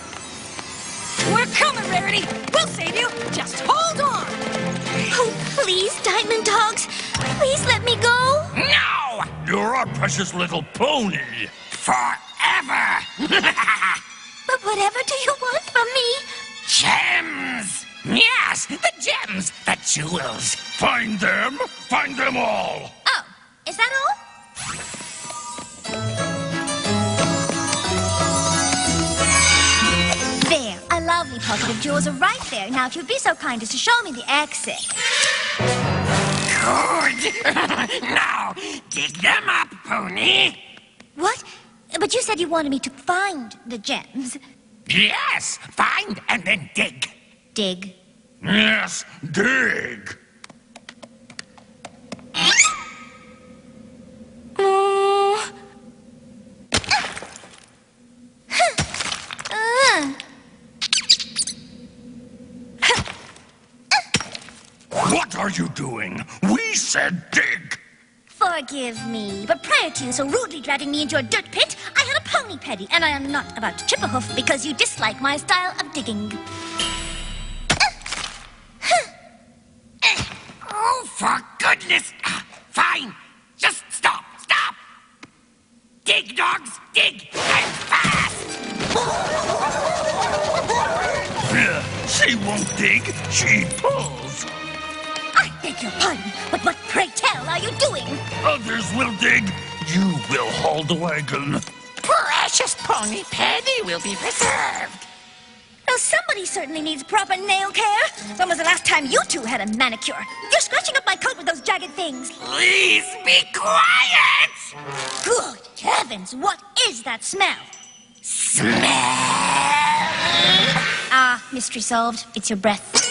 We're coming, Rarity! We'll save you! Just hold on! Oh, please, Diamond Dogs. Please let me go. No! You're our precious little pony. Forever! But whatever do you want from me? Gems! Yes, the gems, the jewels. Find them all. Oh, is that all? There, a lovely pocket of jewels are right there. Now, if you'd be so kind as to show me the exit. Good. Now, dig them up, pony. What? But you said you wanted me to find the gems. Yes, find and then dig. Dig. Yes, dig. What are you doing? We said dig. Forgive me, but prior to you so rudely dragging me into a dirt pit, I had a pony petty, and I am not about to chip a hoof because you dislike my style of digging. Oh, for goodness. Fine. Just stop. Dig, dogs, dig, and fast. She won't dig. She pulls. I beg your pardon, but what, pray tell, are you doing? Others will dig. You will haul the wagon. Precious pony Penny will be preserved. Well, somebody certainly needs proper nail care. When was the last time you two had a manicure? You're scratching up my coat with those jagged things. Please be quiet. Good heavens, what is that smell? Smell. Ah, mystery solved. It's your breath.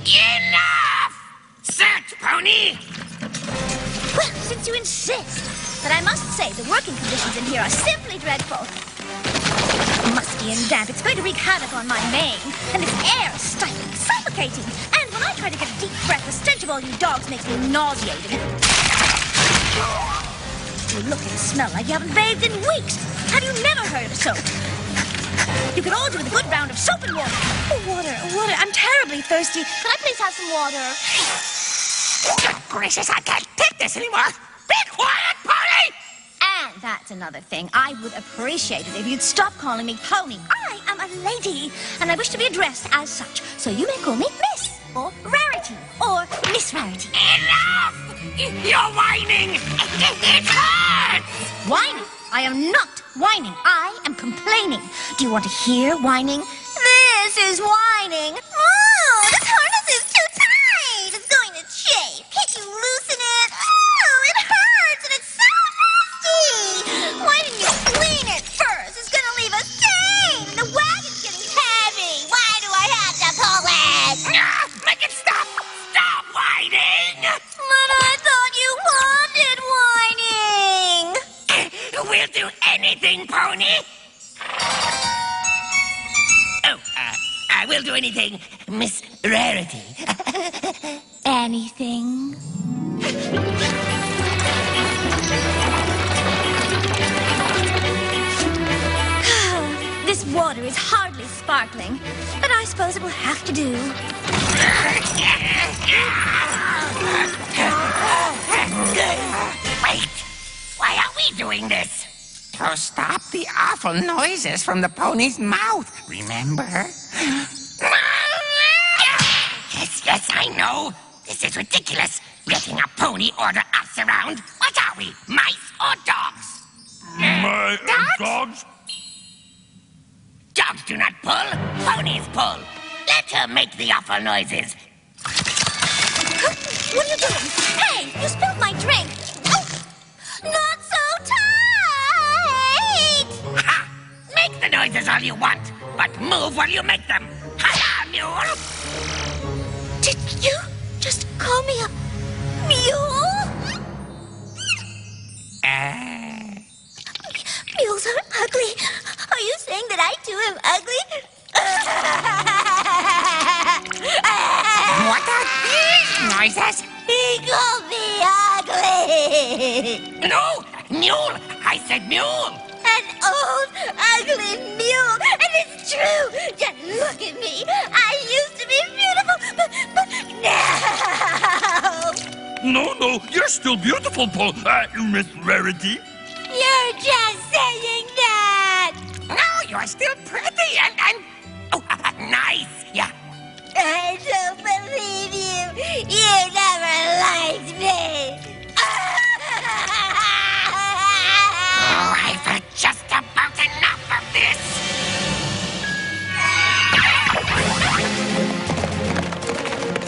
In to insist. But I must say, the working conditions in here are simply dreadful. Musty and damp. It's going to wreak havoc on my mane. And this air is stifling, suffocating. And when I try to get a deep breath, the stench of all you dogs makes me nauseated. You look and smell like you haven't bathed in weeks. Have you never heard of soap? You could all do with a good round of soap and water. Oh, water. I'm terribly thirsty. Can I please have some water? Good gracious, I can't take this anymore. Be quiet, Pony! And that's another thing. I would appreciate it if you'd stop calling me Pony. I am a lady, and I wish to be addressed as such. So you may call me Miss, or Rarity, or Miss Rarity. Enough! You're whining! It hurts! Whining? I am not whining. I am complaining. Do you want to hear whining? This is whining. Oh, this harness is too tight. It's going to chafe. Can't you loosen it? Oh, it hurts and it's so nasty. Why didn't you clean it first? It's going to leave a stain. The wagon's getting heavy. Why do I have to pull it? Make it stop! Stop whining! But I thought you wanted whining. We'll do anything, Pony. Oh, I will do anything, Miss Rarity. Anything? This water is hardly sparkling, but I suppose it will have to do. Wait! Why are we doing this? To stop the awful noises from the pony's mouth, remember? Yes, I know. This is ridiculous. Letting a pony order us around. What are we, mice or dogs? Dogs? Dogs do not pull, ponies pull. Let her make the awful noises. What are you doing? Hey, you spilled my drink. Oh, not so tight. Ha! Make the noises all you want, but move while you make them. Hiya, mule! Did you just call me a mule? Mules are ugly. Are you saying that I too am ugly? What are these noises? He called me ugly. No, mule! I said mule! An old, ugly mule. And it's true. Just look at me. I used to be beautiful, but now. No, you're still beautiful, Miss Rarity. You're just saying that. No, you're still pretty and oh, nice, yeah. I don't believe you. You never liked me. Oh, I've had just about enough of this.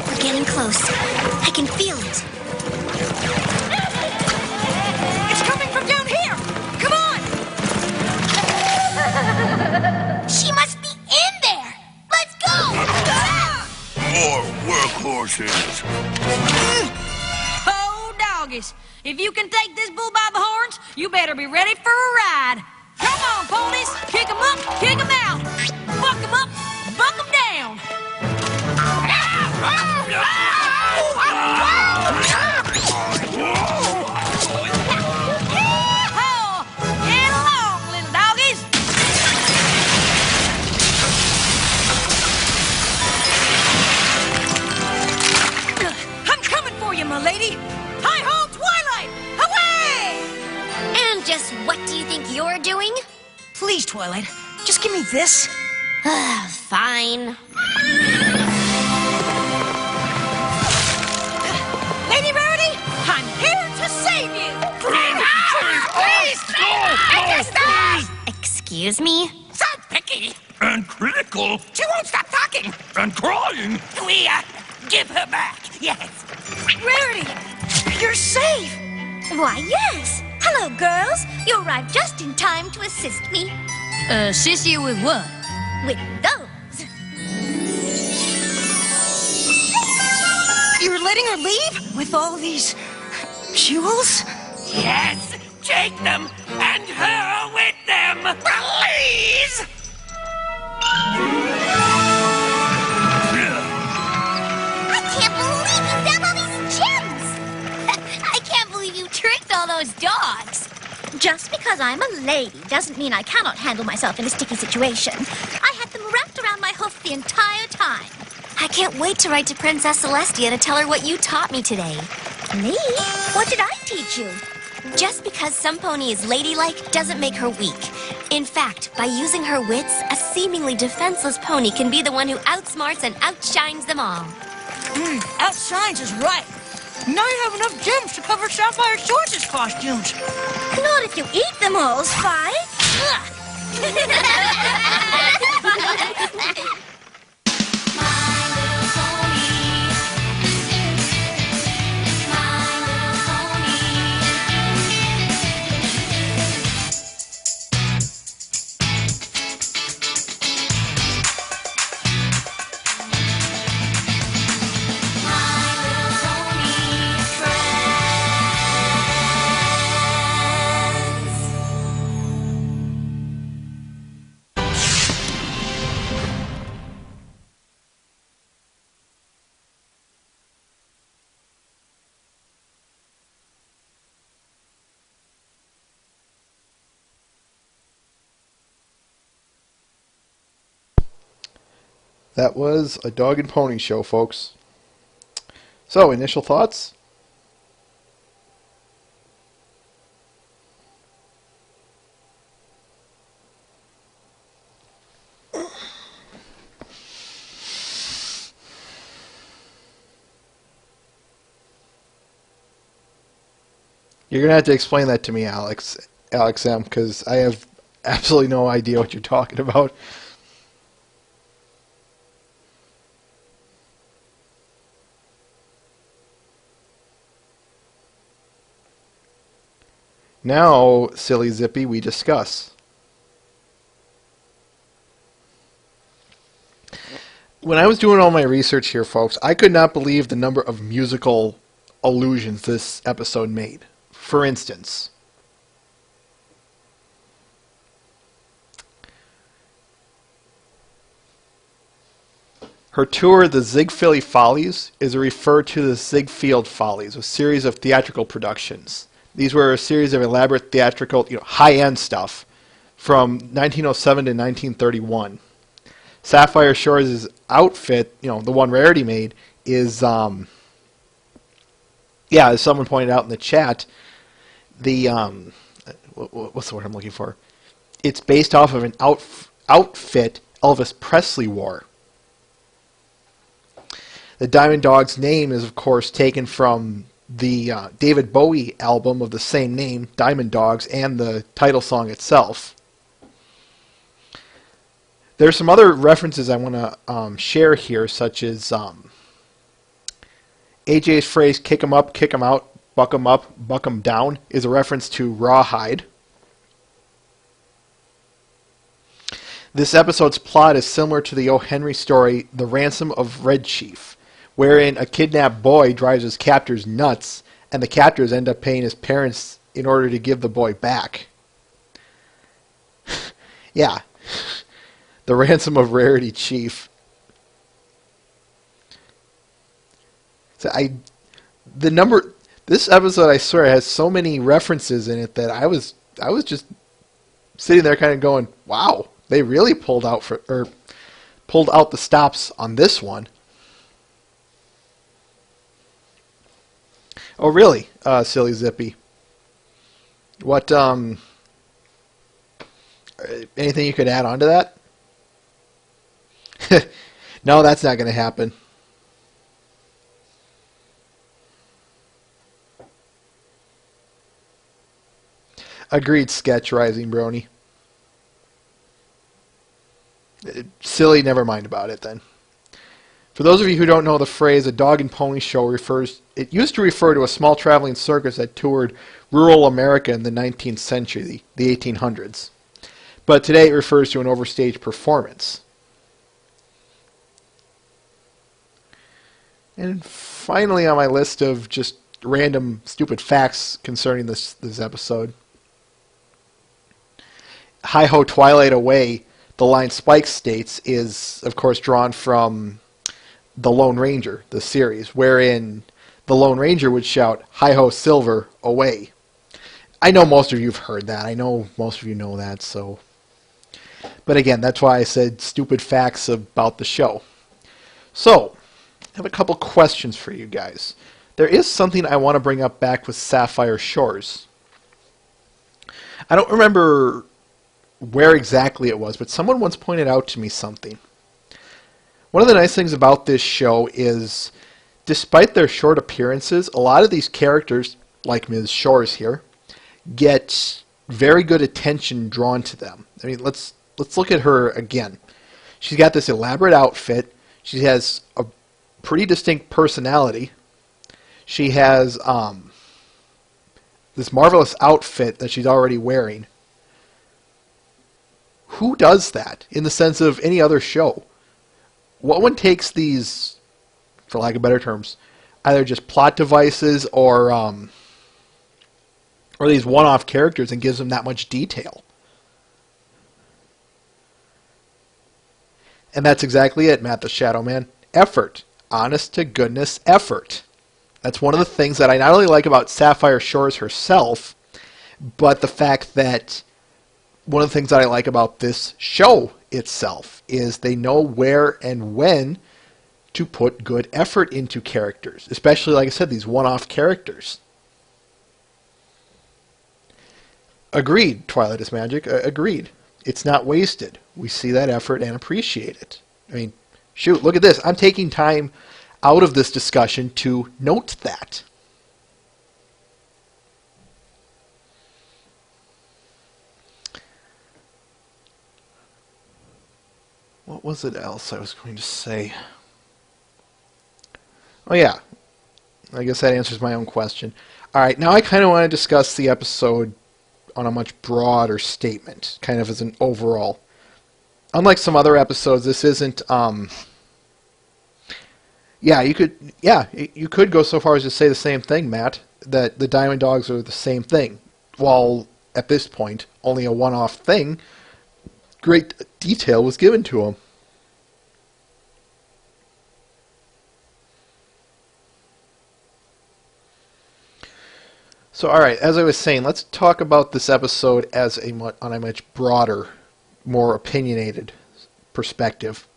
We're getting close. I can feel it. It's coming from down here! Come on! She must be in there. Let's go. More workhorses. Oh, doggies. If you can take this bull by the horns, you better be ready for a ride. Come on, ponies. Kick 'em up, kick 'em out. Buck 'em up, buck 'em down. Yeehaw! Get along, little doggies. I'm coming for you, my lady. Hi-ho, Twilight! Away! And just what do you think you're doing? Please, Twilight, just give me this. Fine. Lady Rarity, I'm here to save you! Please! Excuse me? So picky. And critical. She won't stop talking. And crying. We, give her back. Yes. Rarity, you're safe! Why, yes. Hello, girls. You arrived just in time to assist me. Assist you with what? With those. You're letting her leave? With all these jewels? Yes, take them and her with them, please! I can't believe you found all these gems! I can't believe you tricked all those dogs. Just because I'm a lady doesn't mean I cannot handle myself in a sticky situation. I had them wrapped around my hoof the entire time. I can't wait to write to Princess Celestia to tell her what you taught me today. Me? What did I teach you? Just because some pony is ladylike doesn't make her weak. In fact, by using her wits, a seemingly defenseless pony can be the one who outsmarts and outshines them all. Outshines is right. Now you have enough gems to cover Sapphire Shores' costumes. Not if you eat them all, Spike. That was a dog and pony show, folks. So, initial thoughts? You're gonna have to explain that to me, Alex M, because I have absolutely no idea what you're talking about. Now, silly Zippy, we discuss. When I was doing all my research here, folks, I could not believe the number of musical allusions this episode made. For instance, her tour, The Ziegfeld Follies, is referred to the Ziegfeld Follies, a series of theatrical productions. These were a series of elaborate theatrical, high-end stuff from 1907 to 1931. Sapphire Shores' outfit, the one Rarity made, is, as someone pointed out in the chat, the, what's the word I'm looking for? It's based off of an outfit Elvis Presley wore. The Diamond Dog's name is, of course, taken from the David Bowie album of the same name, Diamond Dogs, and the title song itself. There's some other references I want to share here, such as AJ's phrase, kick 'em up, kick 'em out, buck 'em up, buck 'em down, is a reference to Rawhide. This episode's plot is similar to the O. Henry story, The Ransom of Red Chief, wherein a kidnapped boy drives his captors nuts, and the captors end up paying his parents in order to give the boy back. Yeah. The Ransom of Rarity Chief. So this episode, I swear, has so many references in it that I was just sitting there kind of going, wow, they really pulled out the stops on this one. Oh, really, silly Zippy? What, anything you could add on to that? No, that's not going to happen. Agreed, Sketch Rising Brony. Silly, never mind about it then. For those of you who don't know the phrase, a dog and pony show it used to refer to a small traveling circus that toured rural America in the 19th century, the 1800s. But today it refers to an overstaged performance. And finally on my list of just random stupid facts concerning this episode. Hi-ho, Twilight away, the line Spike states, is, of course, drawn from The Lone Ranger, the series, wherein the Lone Ranger would shout, Hi-ho, Silver, away. I know most of you have heard that. I know most of you know that, so... But again, that's why I said stupid facts about the show. So, I have a couple questions for you guys. There is something I want to bring up back with Sapphire Shores. I don't remember where exactly it was, but someone once pointed out to me something. One of the nice things about this show is, despite their short appearances, a lot of these characters, like Ms. Shores here, get very good attention drawn to them. I mean, let's look at her again. She's got this elaborate outfit. She has a pretty distinct personality. She has this marvelous outfit that she's already wearing. Who does that in the sense of any other show? What one takes these, for lack of better terms, either just plot devices or these one-off characters and gives them that much detail? And that's exactly it, Matt the Shadow Man. Effort. Honest to goodness effort. That's one of the things that I not only like about Sapphire Shores herself, but the fact that one of the things that I like about this show itself is they know where and when to put good effort into characters. Especially, like I said, these one-off characters. Agreed, Twilight is Magic. Agreed. It's not wasted. We see that effort and appreciate it. I mean, shoot, look at this. I'm taking time out of this discussion to note that. What was it else I was going to say? Oh yeah, I guess that answers my own question. Alright, now I kind of want to discuss the episode on a much broader statement, kind of as an overall. Unlike some other episodes, this isn't, you could go so far as to say the same thing, Matt, that the Diamond Dogs are the same thing. While, at this point, only a one-off thing, great detail was given to them. So, alright, as I was saying, let's talk about this episode as on a much broader, more opinionated perspective.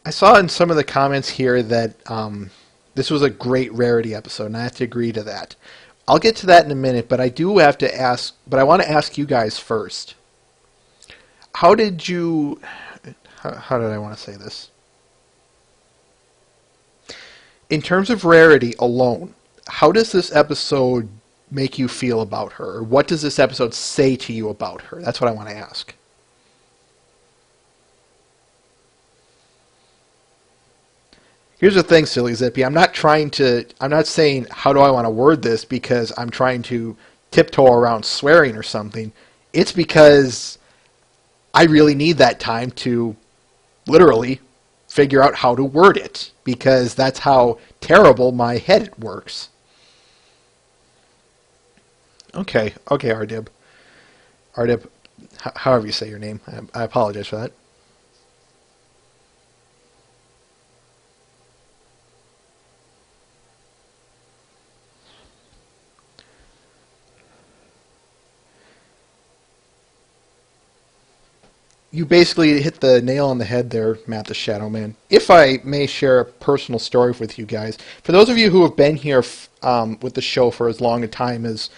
I saw in some of the comments here that this was a great rarity episode, and I have to agree to that. I'll get to that in a minute, but I do have to ask, but I want to ask you guys first. How did you, how did I want to say this? In terms of rarity alone, how does this episode make you feel about her? Or what does this episode say to you about her? That's what I want to ask. Here's the thing, Silly Zippy. I'm not saying how do I want to word this because I'm trying to tiptoe around swearing or something. It's because I really need that time to literally figure out how to word it because that's how terrible my head works. Okay, Ardib. Ardib, however you say your name. I apologize for that. You basically hit the nail on the head there, Matt the Shadow Man. If I may share a personal story with you guys, for those of you who have been here with the show for as long a time as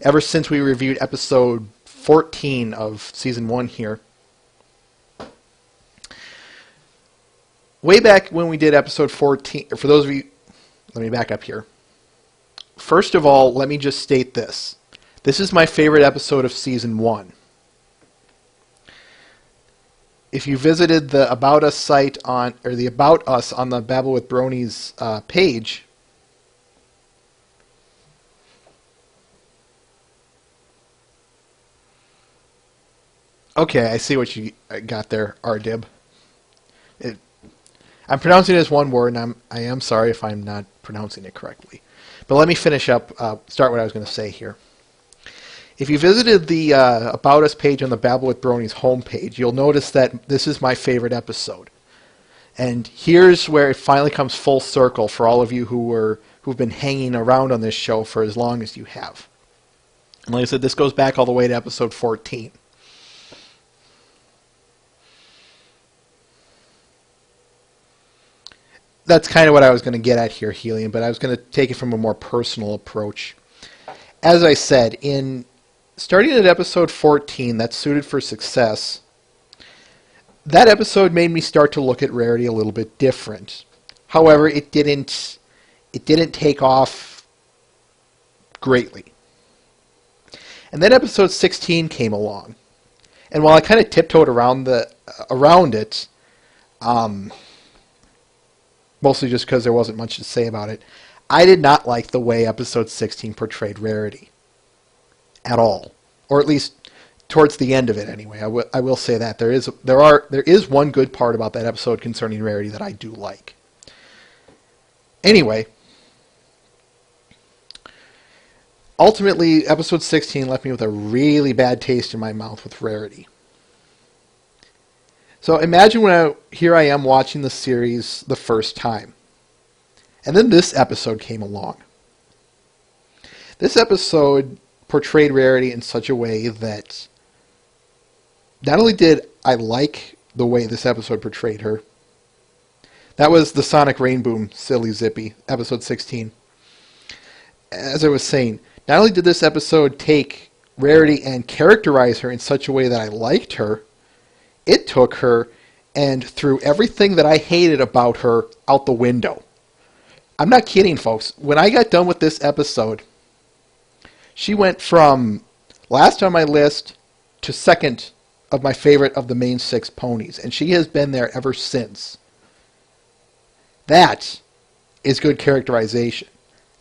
ever since we reviewed episode 14 of season 1 here, way back when we did episode 14, for those of you, let me back up here. First of all, let me just state this. This is my favorite episode of season 1. If you visited the About Us site or the About Us on the Babble with Bronies page, okay, I see what you got there, Ardib. I'm pronouncing it as one word, and I am sorry if I'm not pronouncing it correctly. But let me finish up, start what I was going to say here. If you visited the About Us page on the Babble with Bronies homepage, you'll notice that this is my favorite episode. And here's where it finally comes full circle for all of you who've been hanging around on this show for as long as you have. And like I said, this goes back all the way to episode 14. That's kind of what I was going to get at here, Helium, but I was going to take it from a more personal approach. As I said, starting at episode 14, That's Suited for Success, that episode made me start to look at Rarity a little bit different. However, it didn't take off greatly. And then episode 16 came along. And while I kind of tiptoed around it, mostly just because there wasn't much to say about it, I did not like the way episode 16 portrayed Rarity at all, or at least towards the end of it anyway. I will say that there is one good part about that episode concerning Rarity that I do like. Anyway, ultimately, episode 16 left me with a really bad taste in my mouth with Rarity. So imagine here I am watching the series the first time. And then this episode came along. This episode portrayed Rarity in such a way that not only did I like the way this episode portrayed her, that was the Sonic Rainboom Silly Zippy, episode 16. As I was saying, not only did this episode take Rarity and characterize her in such a way that I liked her, it took her and threw everything that I hated about her out the window. I'm not kidding, folks. When I got done with this episode, she went from last on my list to second of my favorite of the main 6 ponies, and she has been there ever since. That is good characterization.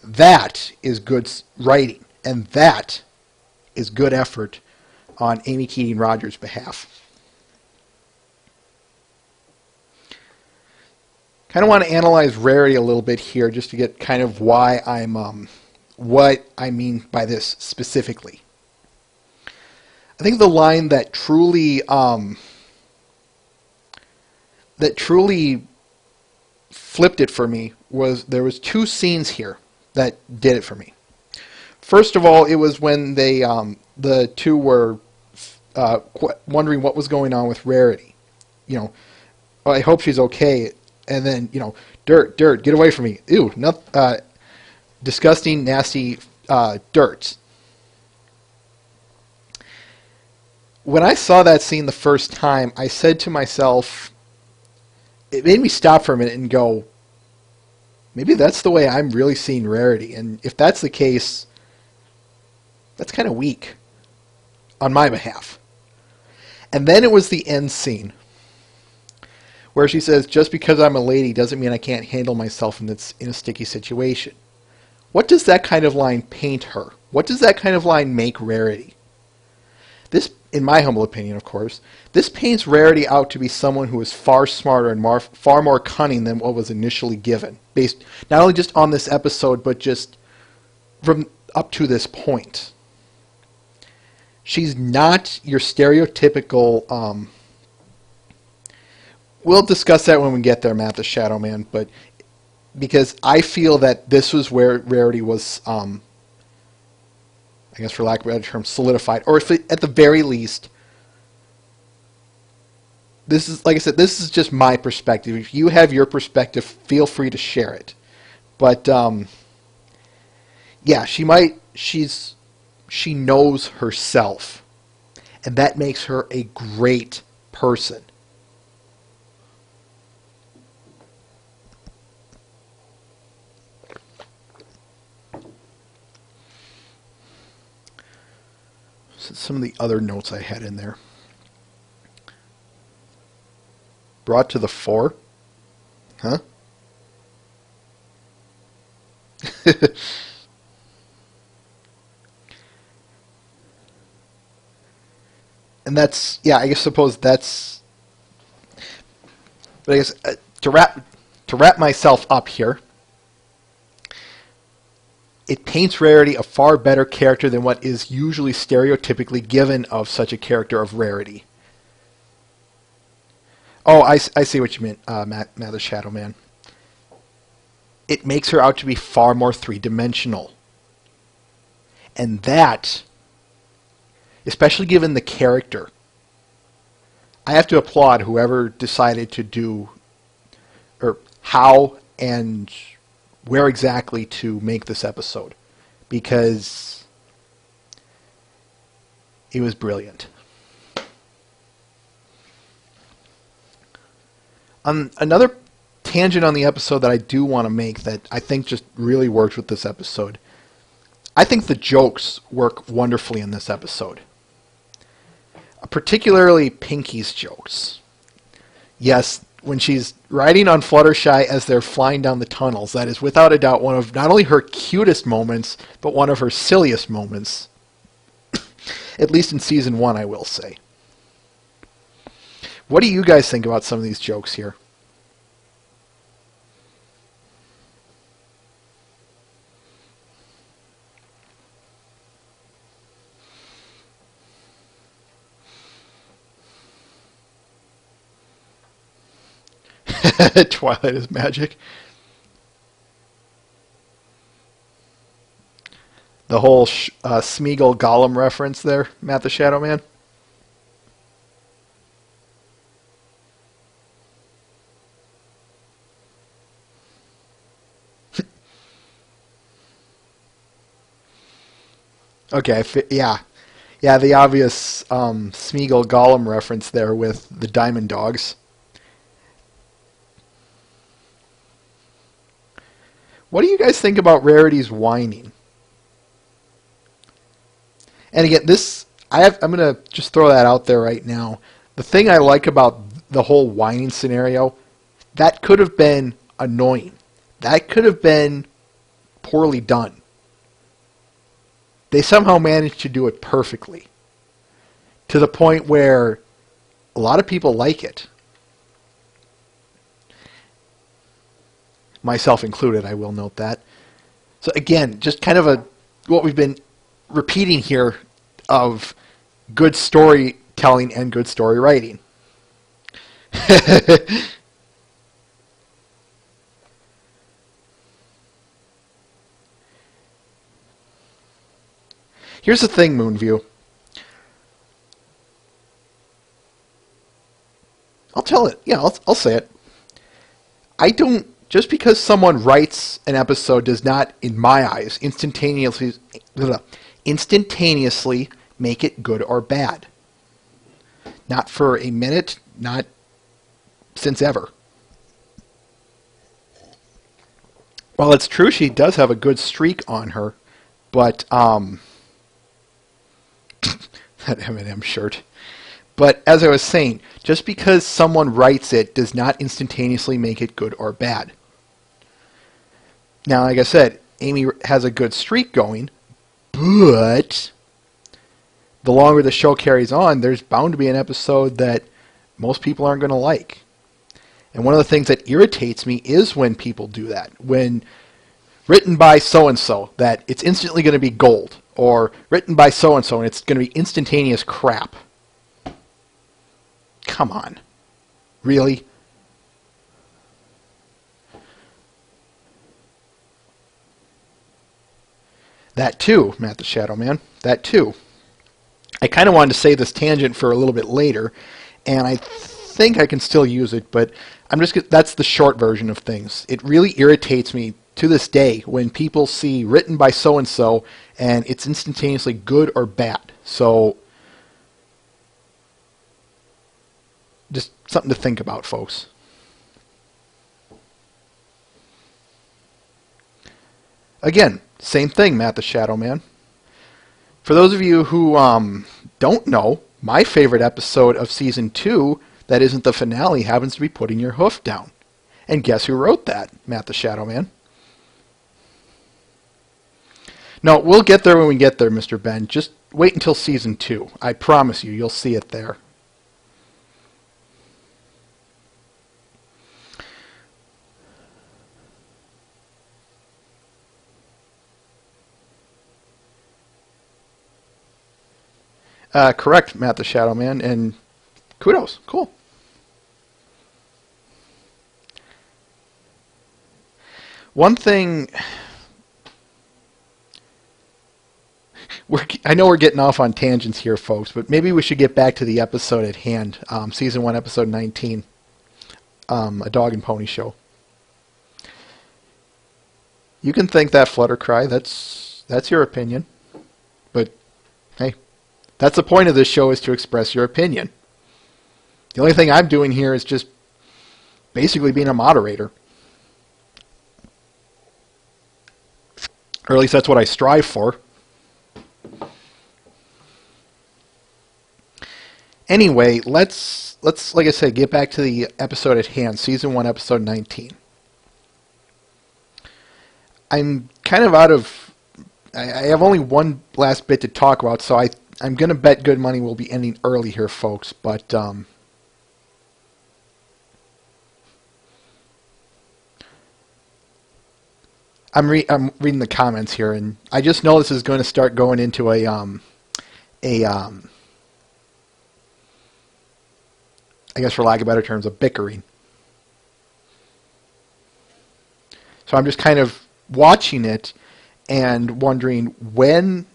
That is good writing, and that is good effort on Amy Keating Rogers' behalf. Kind of want to analyze Rarity a little bit here just to get kind of why what I mean by this specifically. I think the line that truly flipped it for me was there was 2 scenes here that did it for me. First of all, it was when the 2 were wondering what was going on with Rarity. Oh, I hope she's okay. And then, dirt, get away from me. Ew, disgusting, nasty dirt. When I saw that scene the first time, I said to myself, it made me stop for a minute and go, maybe that's the way I'm really seeing Rarity. And if that's the case, that's kind of weak on my behalf. And then it was the end scene, where she says, just because I'm a lady doesn't mean I can't handle myself in a sticky situation. What does that kind of line paint her? What does that kind of line make Rarity? This, in my humble opinion, of course, this paints Rarity out to be someone who is far smarter and far more cunning than what was initially given, based not only just on this episode, but just from up to this point. She's not your stereotypical... we'll discuss that when we get there, Matt the Shadow Man, but because I feel that this was where Rarity was, I guess for lack of a better term, solidified, or if it, at the very least, this is, like I said, this is just my perspective. If you have your perspective, feel free to share it. But, yeah, she knows herself, and that makes her a great person. Some of the other notes I had in there. Brought to the fore? Huh? And that's, yeah, I suppose that's, but I guess to wrap myself up here, it paints Rarity a far better character than what is usually stereotypically given of such a character of Rarity. Oh, I see what you meant, Matt the Shadow Man. It makes her out to be far more three-dimensional. And that, especially given the character, I have to applaud whoever decided to do, or how and where exactly to make this episode, because it was brilliant. Another tangent on the episode that I do want to make that I think just really worked with this episode. I think the jokes work wonderfully in this episode. Particularly Pinky's jokes. Yes, when she's riding on Fluttershy as they're flying down the tunnels, that is without a doubt one of not only her cutest moments, but one of her silliest moments. At least in Season 1, I will say. What do you guys think about some of these jokes here? Twilight is magic. The whole Smeagol Gollum reference there, Matt the Shadow Man. Okay, yeah. Yeah, the obvious Smeagol Gollum reference there with the Diamond Dogs. What do you guys think about Rarity's whining? And again, I'm going to just throw that out there right now. The thing I like about the whole whining scenario, that could have been annoying. That could have been poorly done. They somehow managed to do it perfectly. To the point where a lot of people like it. Myself included, I will note that. So again, just kind of what we've been repeating here of good storytelling and good story writing. Here's the thing, Moonview. I'll tell it. Yeah, I'll say it. I don't... Just because someone writes an episode does not, in my eyes, instantaneously make it good or bad. Not for a minute, not since ever. While it's true she does have a good streak on her, but, that M&M shirt. But as I was saying, just because someone writes it does not instantaneously make it good or bad. Now, like I said, Amy has a good streak going, but the longer the show carries on, there's bound to be an episode that most people aren't going to like. And one of the things that irritates me is when people do that. When written by so-and-so, that it's instantly going to be gold. Or written by so-and-so, and it's going to be instantaneous crap. Come on. Really? That too, Matt the Shadow Man. That too. I kind of wanted to save this tangent for a little bit later, and I think I can still use it, but that's the short version of things. It really irritates me to this day when people see written by so-and-so and it's instantaneously good or bad. So, just something to think about, folks. Again, same thing, Matt the Shadow Man. For those of you who don't know, my favorite episode of Season 2 that isn't the finale happens to be Putting Your Hoof Down. And guess who wrote that? Matt the Shadow Man. No, we'll get there when we get there, Mr. Ben. Just wait until Season 2. I promise you, you'll see it there. Correct, Matt the Shadow Man, and kudos. Cool. One thing... I know we're getting off on tangents here, folks, but maybe we should get back to the episode at hand. Season 1, Episode 19. A Dog and Pony Show. You can think that flutter cry. That's your opinion. But, hey, that's the point of this show, is to express your opinion. The only thing I'm doing here is just basically being a moderator. Or at least that's what I strive for. Anyway, let's like I said, get back to the episode at hand, Season 1, Episode 19. I'm kind of out of... I have only one last bit to talk about, so I'm going to bet good money we'll be ending early here, folks, but... I'm reading the comments here, and I just know this is going to start going into I guess for lack of better terms, a bickering. So I'm just kind of watching it and wondering when,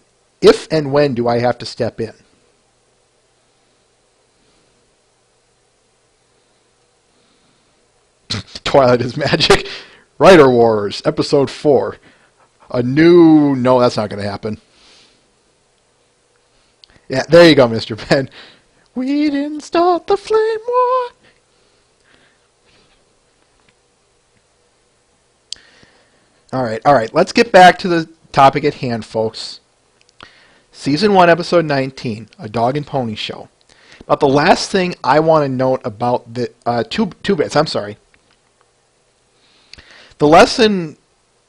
if and when do I have to step in? Twilight is magic. Writer Wars, Episode 4. No, that's not going to happen. Yeah, there you go, Mr. Ben. We didn't start the flame war. All right. Let's get back to the topic at hand, folks. Season 1, Episode 19, A Dog and Pony Show. About the last thing I want to note about the... two bits, I'm sorry. The lesson...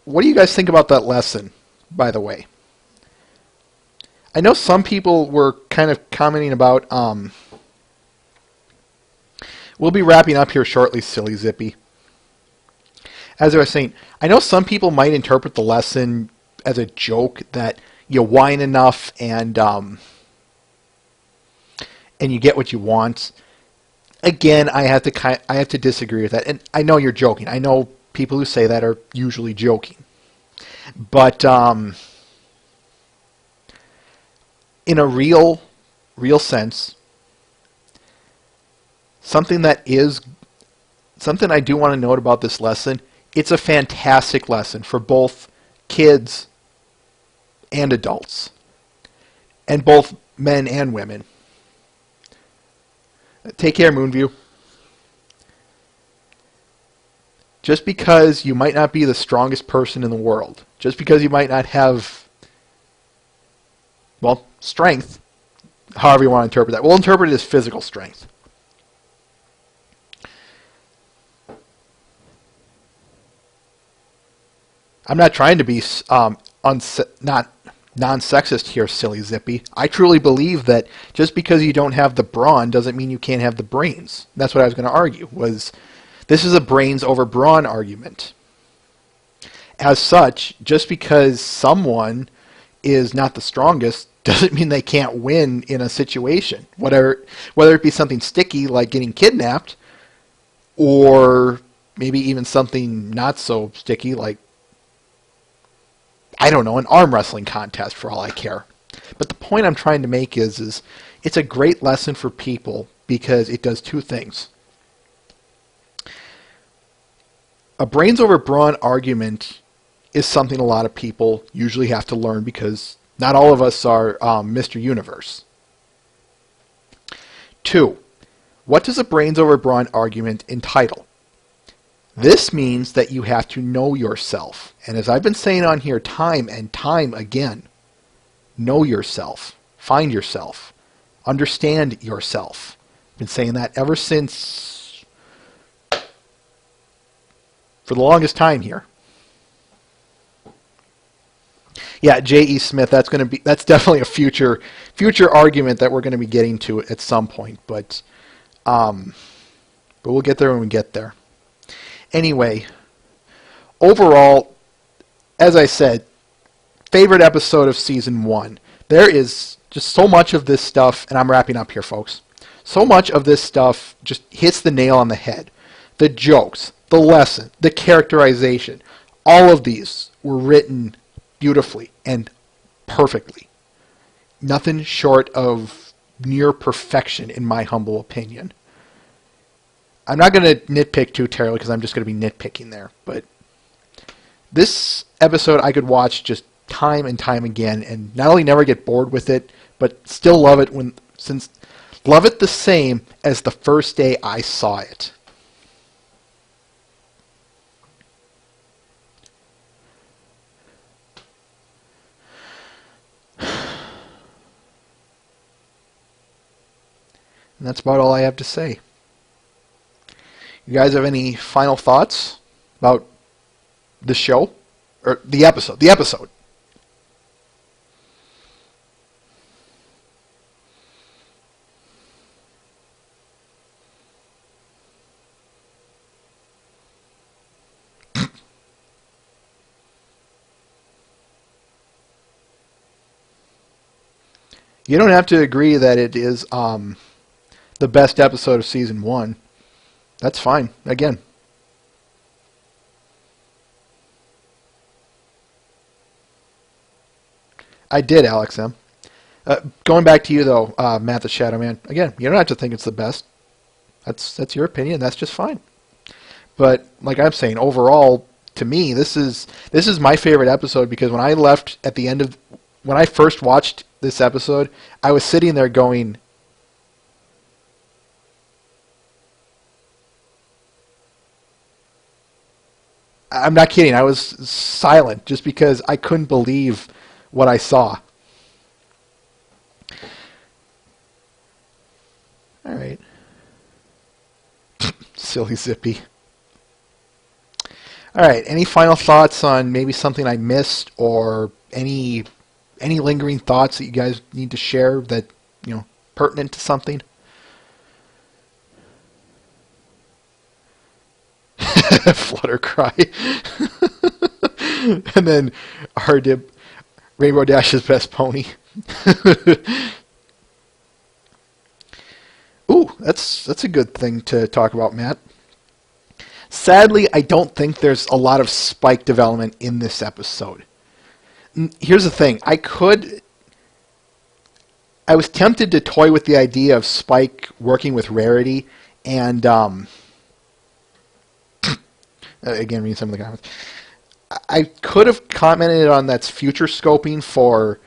What do you guys think about that lesson, by the way? I know some people were kind of commenting about... We'll be wrapping up here shortly, Silly Zippy. As I was saying, I know some people might interpret the lesson as a joke that you whine enough and you get what you want. Again, I have to disagree with that. And I know you're joking. I know people who say that are usually joking. But in a real sense, something I do want to note about this lesson, it's a fantastic lesson for both kids and adults, and both men and women. Take care, Moonview. Just because you might not be the strongest person in the world, just because you might not have, well, strength, however you want to interpret that. We'll interpret it as physical strength. I'm not trying to be not non-sexist here, Silly Zippy. I truly believe that just because you don't have the brawn doesn't mean you can't have the brains. That's what I was going to argue, was this is a brains over brawn argument. As such, just because someone is not the strongest doesn't mean they can't win in a situation. Whether it be something sticky like getting kidnapped, or maybe even something not so sticky like, I don't know, an arm wrestling contest for all I care. But the point I'm trying to make is it's a great lesson for people because it does two things. A brains over brawn argument is something a lot of people usually have to learn because not all of us are Mr. Universe. 2. What does a brains over brawn argument entitle? This means that you have to know yourself. And as I've been saying on here time and time again, know yourself, find yourself, understand yourself. I've been saying that ever since, for the longest time here. Yeah, J.E. Smith, that's definitely a future argument that we're going to be getting to at some point, but we'll get there when we get there. Anyway, overall, as I said, favorite episode of Season 1. There is just so much of this stuff, and I'm wrapping up here, folks. So much of this stuff just hits the nail on the head. The jokes, the lesson, the characterization, all of these were written beautifully and perfectly. Nothing short of near perfection, in my humble opinion. I'm not going to nitpick too terribly because I'm just going to be nitpicking there. But this episode I could watch just time and time again and not only never get bored with it, but still love it love it the same as the first day I saw it. And that's about all I have to say. You guys have any final thoughts about the show? Or the episode? The episode. You don't have to agree that it is the best episode of Season 1. That's fine. Again. I did, Alex M. Going back to you, though, Matt the Shadow Man. Again, you don't have to think it's the best. That's your opinion. That's just fine. But, like I'm saying, overall, to me, this is my favorite episode because when I left at the end of... When I first watched this episode, I was sitting there going... I'm not kidding. I was silent just because I couldn't believe what I saw. All right. Silly Zippy. All right. Any final thoughts on maybe something I missed or any lingering thoughts that you guys need to share that, pertinent to something? Flutter cry. And then Ardib, Rainbow Dash's best pony. Ooh, that's a good thing to talk about, Matt. Sadly, I don't think there's a lot of Spike development in this episode. Here's the thing. I was tempted to toy with the idea of Spike working with Rarity and again, reading some of the comments. I could have commented on that's future scoping for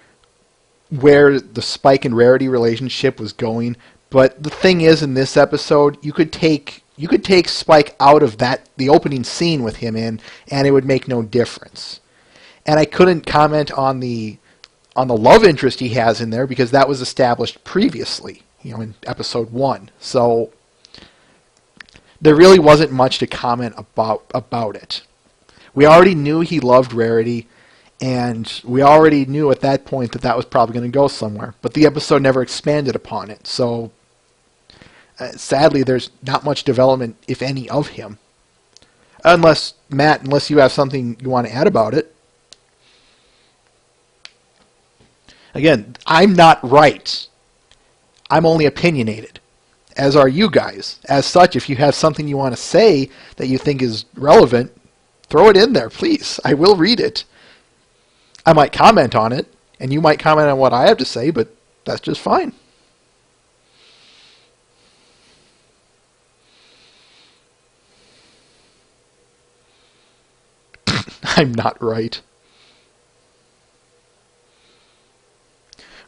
where the Spike and Rarity relationship was going, but the thing is, in this episode, you could take Spike out of the opening scene with him in, and it would make no difference. And I couldn't comment on the love interest he has in there because that was established previously, in episode 1. So there really wasn't much to comment about it. We already knew he loved Rarity, and we already knew at that point that was probably going to go somewhere. But the episode never expanded upon it, so sadly there's not much development, if any, of him. Unless you have something you want to add about it. Again, I'm not right. I'm only opinionated, as are you guys. As such, if you have something you want to say that you think is relevant, throw it in there, please. I will read it. I might comment on it, and you might comment on what I have to say, but that's just fine. I'm not right.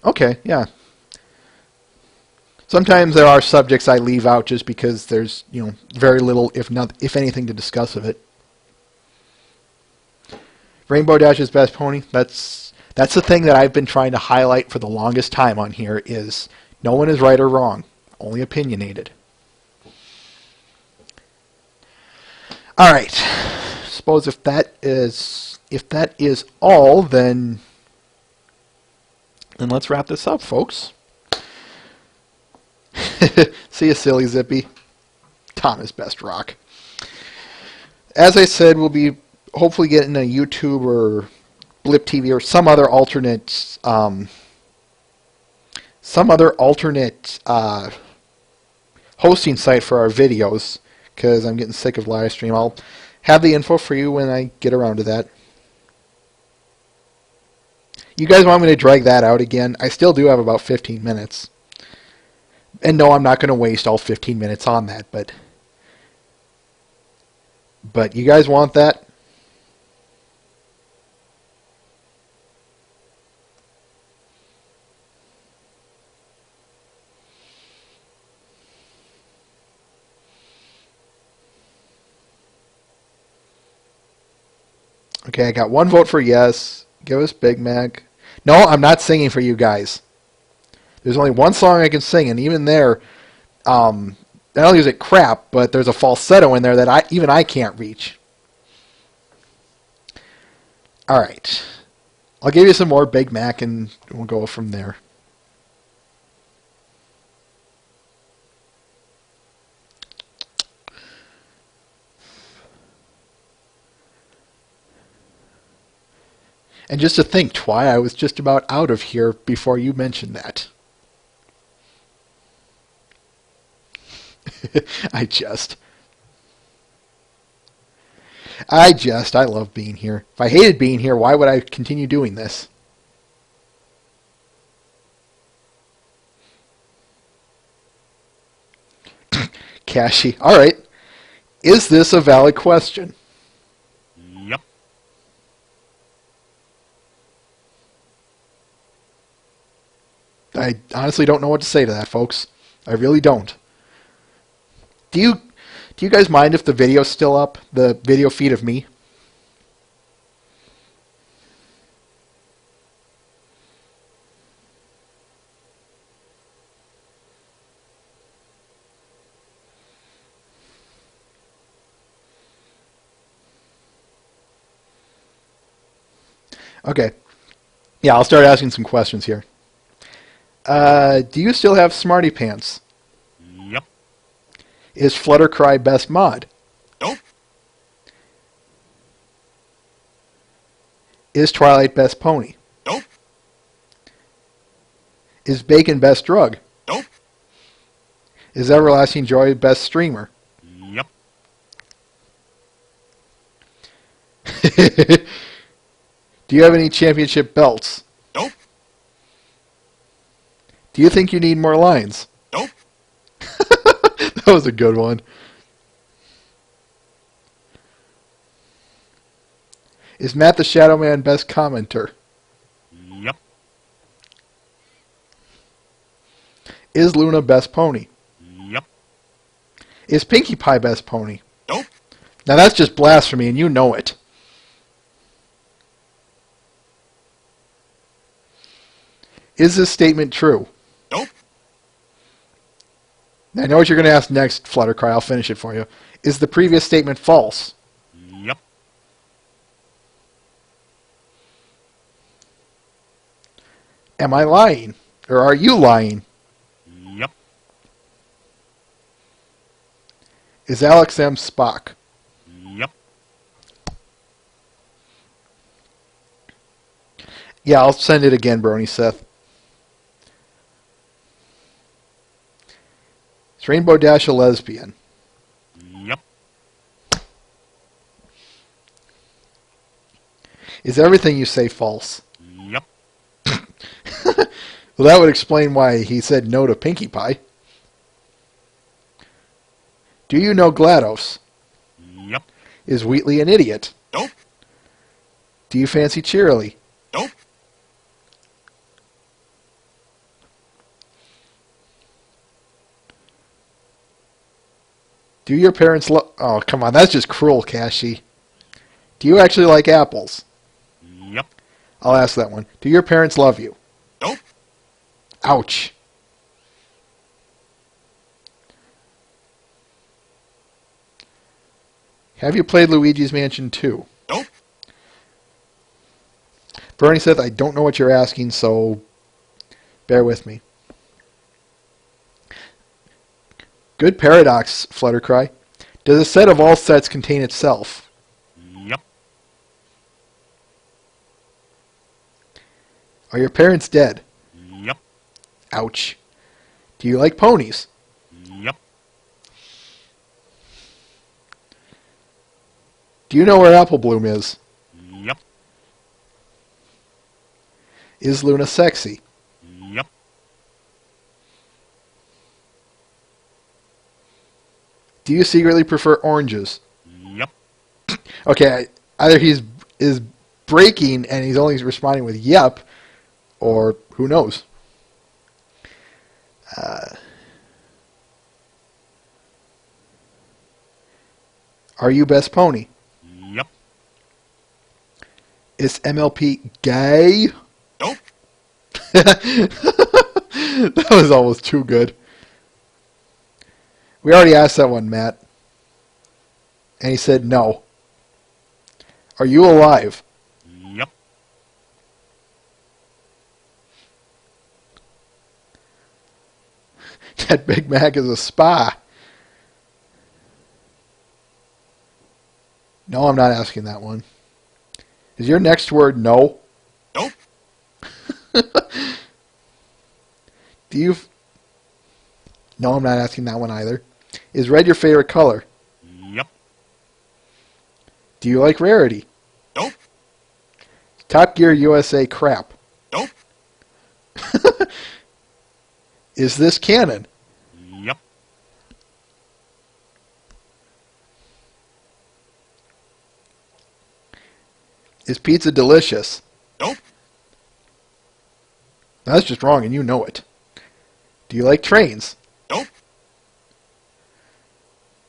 Okay, yeah. Sometimes there are subjects I leave out just because there's, very little, if anything, to discuss of it. Rainbow Dash's best pony. That's the thing that I've been trying to highlight for the longest time on here is no one is right or wrong, only opinionated. All right. Suppose if that is all, then let's wrap this up, folks. See you, silly Zippy. Thomas Best Rock. As I said, we'll be hopefully getting a YouTube or Blip TV or some other alternate some other alternate hosting site for our videos, because I'm getting sick of live stream. I'll have the info for you when I get around to that. You guys want me to drag that out again? I still do have about 15 minutes. And no, I'm not going to waste all 15 minutes on that, but you guys want that? Okay, I got one vote for yes. Give us Big Mac. No, I'm not singing for you guys. There's only one song I can sing, and even there, not only is it crap, but there's a falsetto in there that even I can't reach. All right. I'll give you some more Big Mac, and we'll go from there. And just to think, Twy, I was just about out of here before you mentioned that. I love being here. If I hated being here, why would I continue doing this? Cashy. All right. Is this a valid question? Yep. I honestly don't know what to say to that, folks. I really don't. Do you guys mind if the video's still up? The video feed of me? Okay. Yeah, I'll start asking some questions here. Do you still have Smarty Pants? Yep. Is Fluttercry best mod? Nope. Is Twilight best pony? Nope. Is Bacon best drug? Nope. Is Everlasting Joy best streamer? Yep. Do you have any championship belts? Nope. Do you think you need more lines? Nope. That was a good one. Is Matt the Shadow Man best commenter? Yep. Is Luna best pony? Yep. Is Pinkie Pie best pony? Nope. Now that's just blasphemy, and you know it. Is this statement true? Nope. I know what you're going to ask next, Fluttercry. I'll finish it for you. Is the previous statement false? Yep. Am I lying? Or are you lying? Yep. Is Alex M. Spock? Yep. Yeah, I'll send it again, Brony Seth. Is Rainbow Dash a lesbian? Yep. Is everything you say false? Yep. Well, that would explain why he said no to Pinkie Pie. Do you know GLaDOS? Yep. Is Wheatley an idiot? Nope. Do you fancy Cheerilee? Nope. Do your parents love... Oh, come on. That's just cruel, Cashy. Do you actually like apples? Yep. I'll ask that one. Do your parents love you? Nope. Ouch. Have you played Luigi's Mansion 2? Nope. Bernie said, I don't know what you're asking, so bear with me. Good paradox, Fluttercry. Does a set of all sets contain itself? Yep. Are your parents dead? Yep. Ouch. Do you like ponies? Yep. Do you know where Apple Bloom is? Yep. Is Luna sexy? Yep. Do you secretly prefer oranges? Yep. Okay, either he's is breaking and he's only responding with yep, or who knows. Are you best pony? Yep. Is MLP gay? Nope. That was almost too good. We already asked that one, Matt. And he said no. Are you alive? Yep. That Big Mac is a spa. No, I'm not asking that one. Is your next word no? Nope. Do you... No, I'm not asking that one either. Is red your favorite color? Yep. Do you like rarity? Nope. Top Gear USA crap. Nope. Is this canon? Yep. Is pizza delicious? Nope. That's just wrong and you know it. Do you like trains? Nope.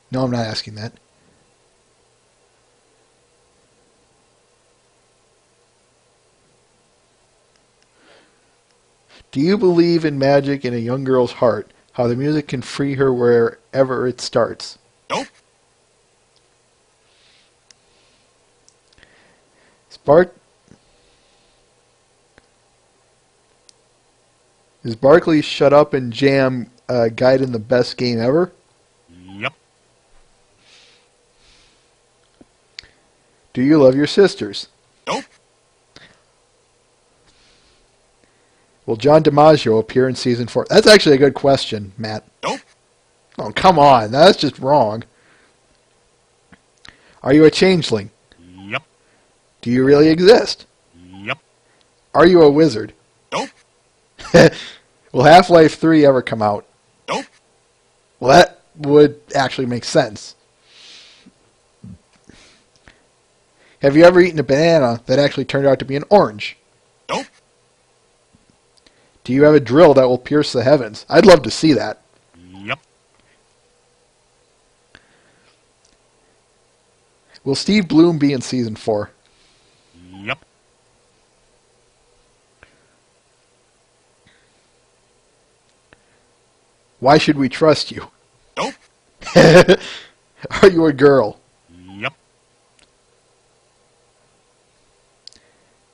No, I'm not asking that. Do you believe in magic in a young girl's heart? How the music can free her wherever it starts? Nope. Is Barkley's Shut Up and Jam guide in the best game ever? Yep. Do you love your sisters? Nope. Will John DiMaggio appear in season 4? That's actually a good question, Matt. Nope. Oh, come on. That's just wrong. Are you a changeling? Yep. Do you really exist? Yep. Are you a wizard? Nope. Will Half-Life 3 ever come out? Nope. Well, that would actually make sense. Have you ever eaten a banana that actually turned out to be an orange? Nope. Do you have a drill that will pierce the heavens? I'd love to see that. Yep. Will Steve Bloom be in season 4? Yep. Why should we trust you? Nope. Are you a girl? Yep.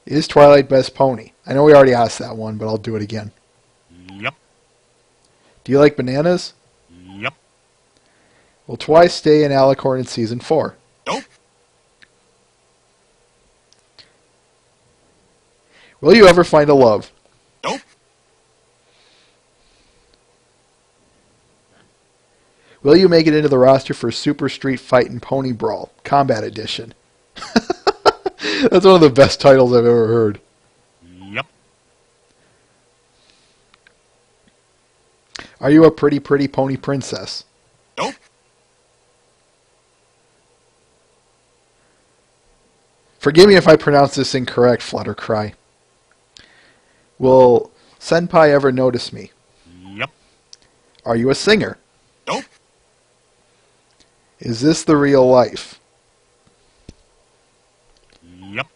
Is Twilight best pony? I know we already asked that one, but I'll do it again. Yep. Do you like bananas? Yep. Will Twice stay in Alicorn in season 4? Nope. Will you ever find a love? Nope. Will you make it into the roster for Super Street Fight and Pony Brawl Combat Edition? That's one of the best titles I've ever heard. Yep. Are you a pretty pony princess? Nope. Forgive me if I pronounce this incorrect, Fluttercry. Will Senpai ever notice me? Yep. Are you a singer? Nope. Is this the real life? Yep.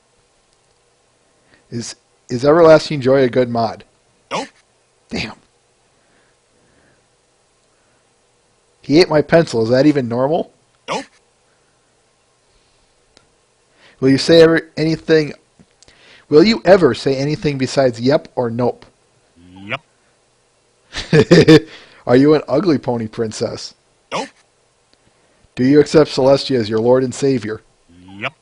Is Everlasting Joy a good mod? Nope. Damn. He ate my pencil. Is that even normal? Nope. Will you say anything? Will you ever say anything besides yep or nope? Yep. Are you an ugly pony princess? Nope. Do you accept Celestia as your Lord and Savior? Yep.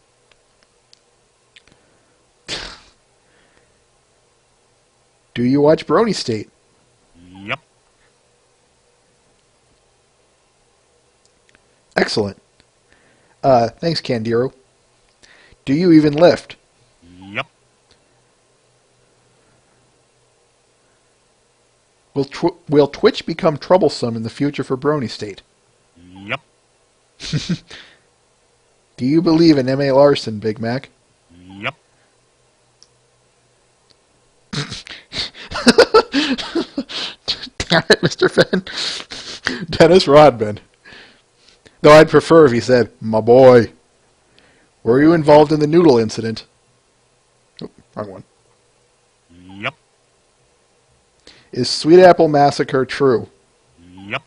Do you watch Brony State? Excellent. Thanks, Candiru. Do you even lift? Yep. Will Twitch become troublesome in the future for Brony State? Yep. Do you believe in M.A. Larson, Big Mac? Yep. Damn it, Mr. Fenn. Dennis Rodman. Though I'd prefer if he said, my boy. Were you involved in the noodle incident? Oh, wrong one. Yep. Is Sweet Apple Massacre true? Yep.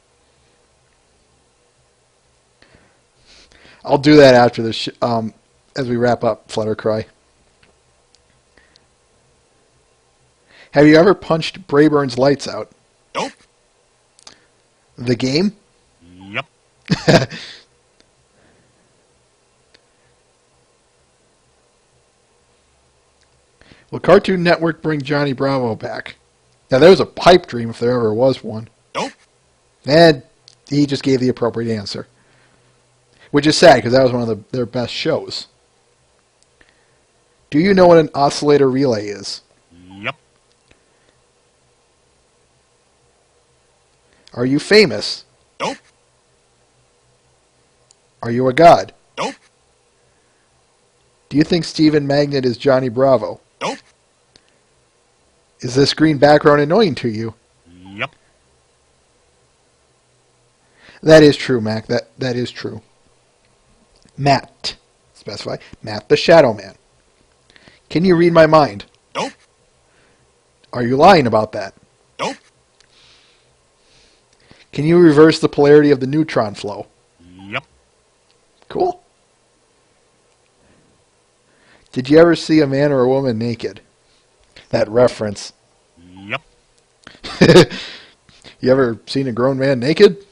I'll do that after this, as we wrap up Fluttercry. Have you ever punched Brayburn's lights out? Nope. The game? Yep. Will Cartoon Network bring Johnny Bravo back? Now, there's a pipe dream if there ever was one. Nope. And he just gave the appropriate answer. Which is sad, because that was one of their best shows. Do you know what an oscillator relay is? Yep. Are you famous? Nope. Are you a god? Nope. Do you think Stephen Magnet is Johnny Bravo? Nope. Is this green background annoying to you? Yep. That is true, Mac. That is true. Matt. Specify. Matt the Shadow Man. Can you read my mind? Nope. Are you lying about that? Nope. Can you reverse the polarity of the neutron flow? Yep. Cool. Did you ever see a man or a woman naked? That reference. Yep. You ever seen a grown man naked?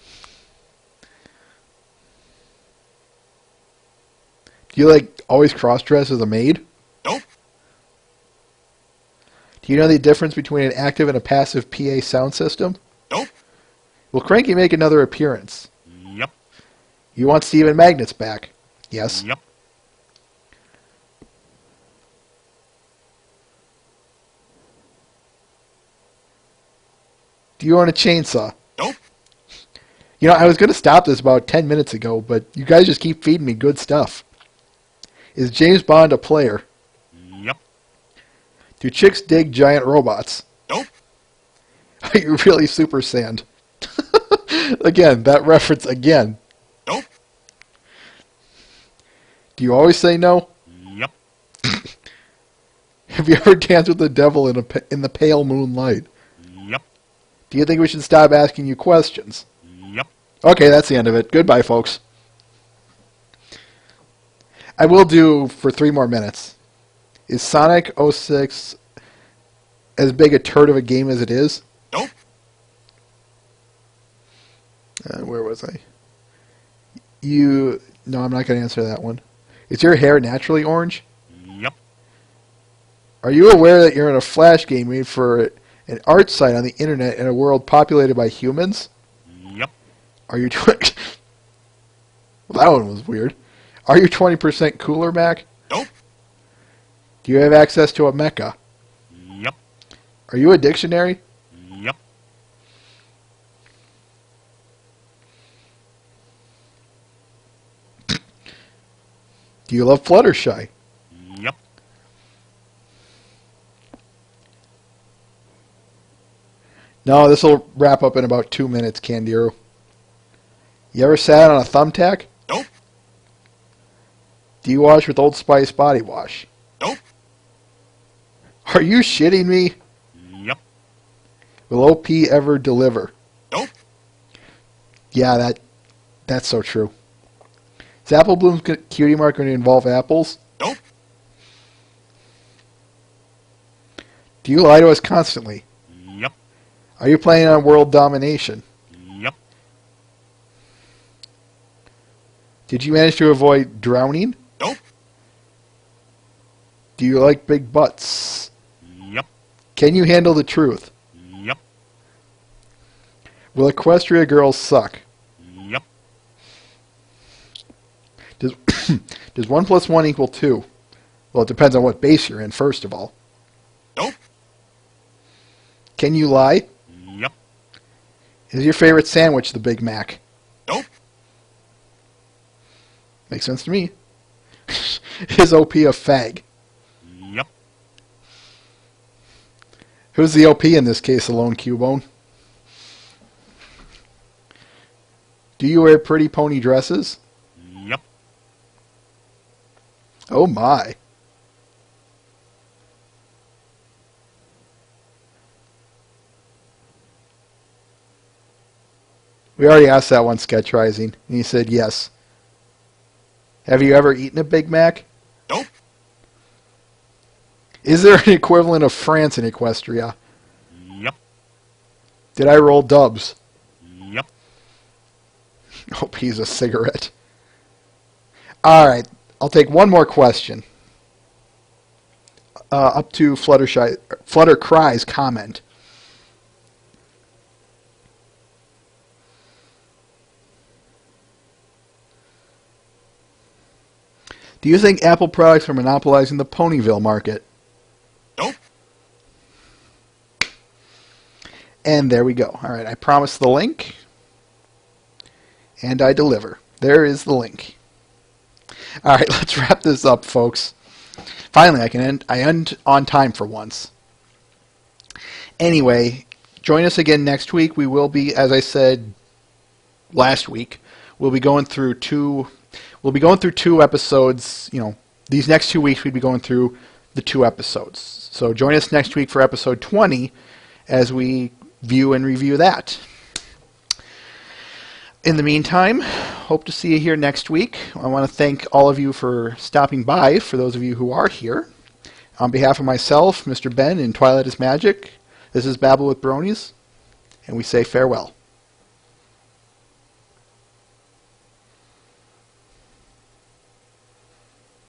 Do you always cross-dress as a maid? Nope. Do you know the difference between an active and a passive PA sound system? Nope. Will Cranky make another appearance? Yep. You want Stephen Magnets back? Yes. Yep. Do you own a chainsaw? Nope. You know, I was going to stop this about 10 minutes ago, but you guys just keep feeding me good stuff. Is James Bond a player? Yep. Do chicks dig giant robots? Nope. Are you really Super Sand? Again, that reference again. Nope. Do you always say no? Yep. Have you ever danced with the devil in the pale moonlight? Yep. Do you think we should stop asking you questions? Yep. Okay, that's the end of it. Goodbye, folks. I will do for 3 more minutes. Is Sonic 06 as big a turd of a game as it is? Nope. Where was I? No, I'm not going to answer that one. Is your hair naturally orange? Yep. Are you aware that you're in a Flash game made for an art site on the internet in a world populated by humans? Yep. Are you well, that one was weird. Are you 20% cooler, Mac? Nope. Do you have access to a mecha? Yep. Are you a dictionary? Yep. Do you love Fluttershy? Yep. No, this will wrap up in about 2 minutes, Candiru. You ever sat on a thumbtack? Nope. Do you wash with Old Spice body wash? Nope. Are you shitting me? Yep. Will OP ever deliver? Nope. Yeah, that's so true. Is Apple Bloom's Cutie Mark going to involve apples? Nope. Do you lie to us constantly? Yep. Are you planning on world domination? Yep. Did you manage to avoid drowning? Nope. Do you like big butts? Yep. Can you handle the truth? Yep. Will Equestria girls suck? Yep. Does 1 plus 1 equal 2? Well, it depends on what base you're in, first of all. Nope. Can you lie? Yep. Is your favorite sandwich the Big Mac? Nope. Makes sense to me. Is OP a fag? Yep. Who's the OP in this case, Alone Cubone? Do you wear pretty pony dresses? Yep. Oh my. We already asked that one, Sketch Rising, and he said yes. Have you ever eaten a Big Mac? Nope. Is there an equivalent of France in Equestria? Yep. Did I roll dubs? Yep. Hope he's a cigarette. Alright, I'll take one more question. Up to Fluttercry's comment. Do you think Apple products are monopolizing the Ponyville market? Nope. And there we go. All right, I promised the link, and I deliver. There is the link. All right, let's wrap this up, folks. Finally, I end on time for once. Anyway, join us again next week. We will be, as I said last week, we'll be going through two episodes. You know, these next 2 weeks we'll be going through the 2 episodes. So join us next week for episode 20 as we view and review that. In the meantime, hope to see you here next week. I want to thank all of you for stopping by, for those of you who are here. On behalf of myself, Mr. Ben, and Twilight is Magic, this is Babble with Bronies, and we say farewell.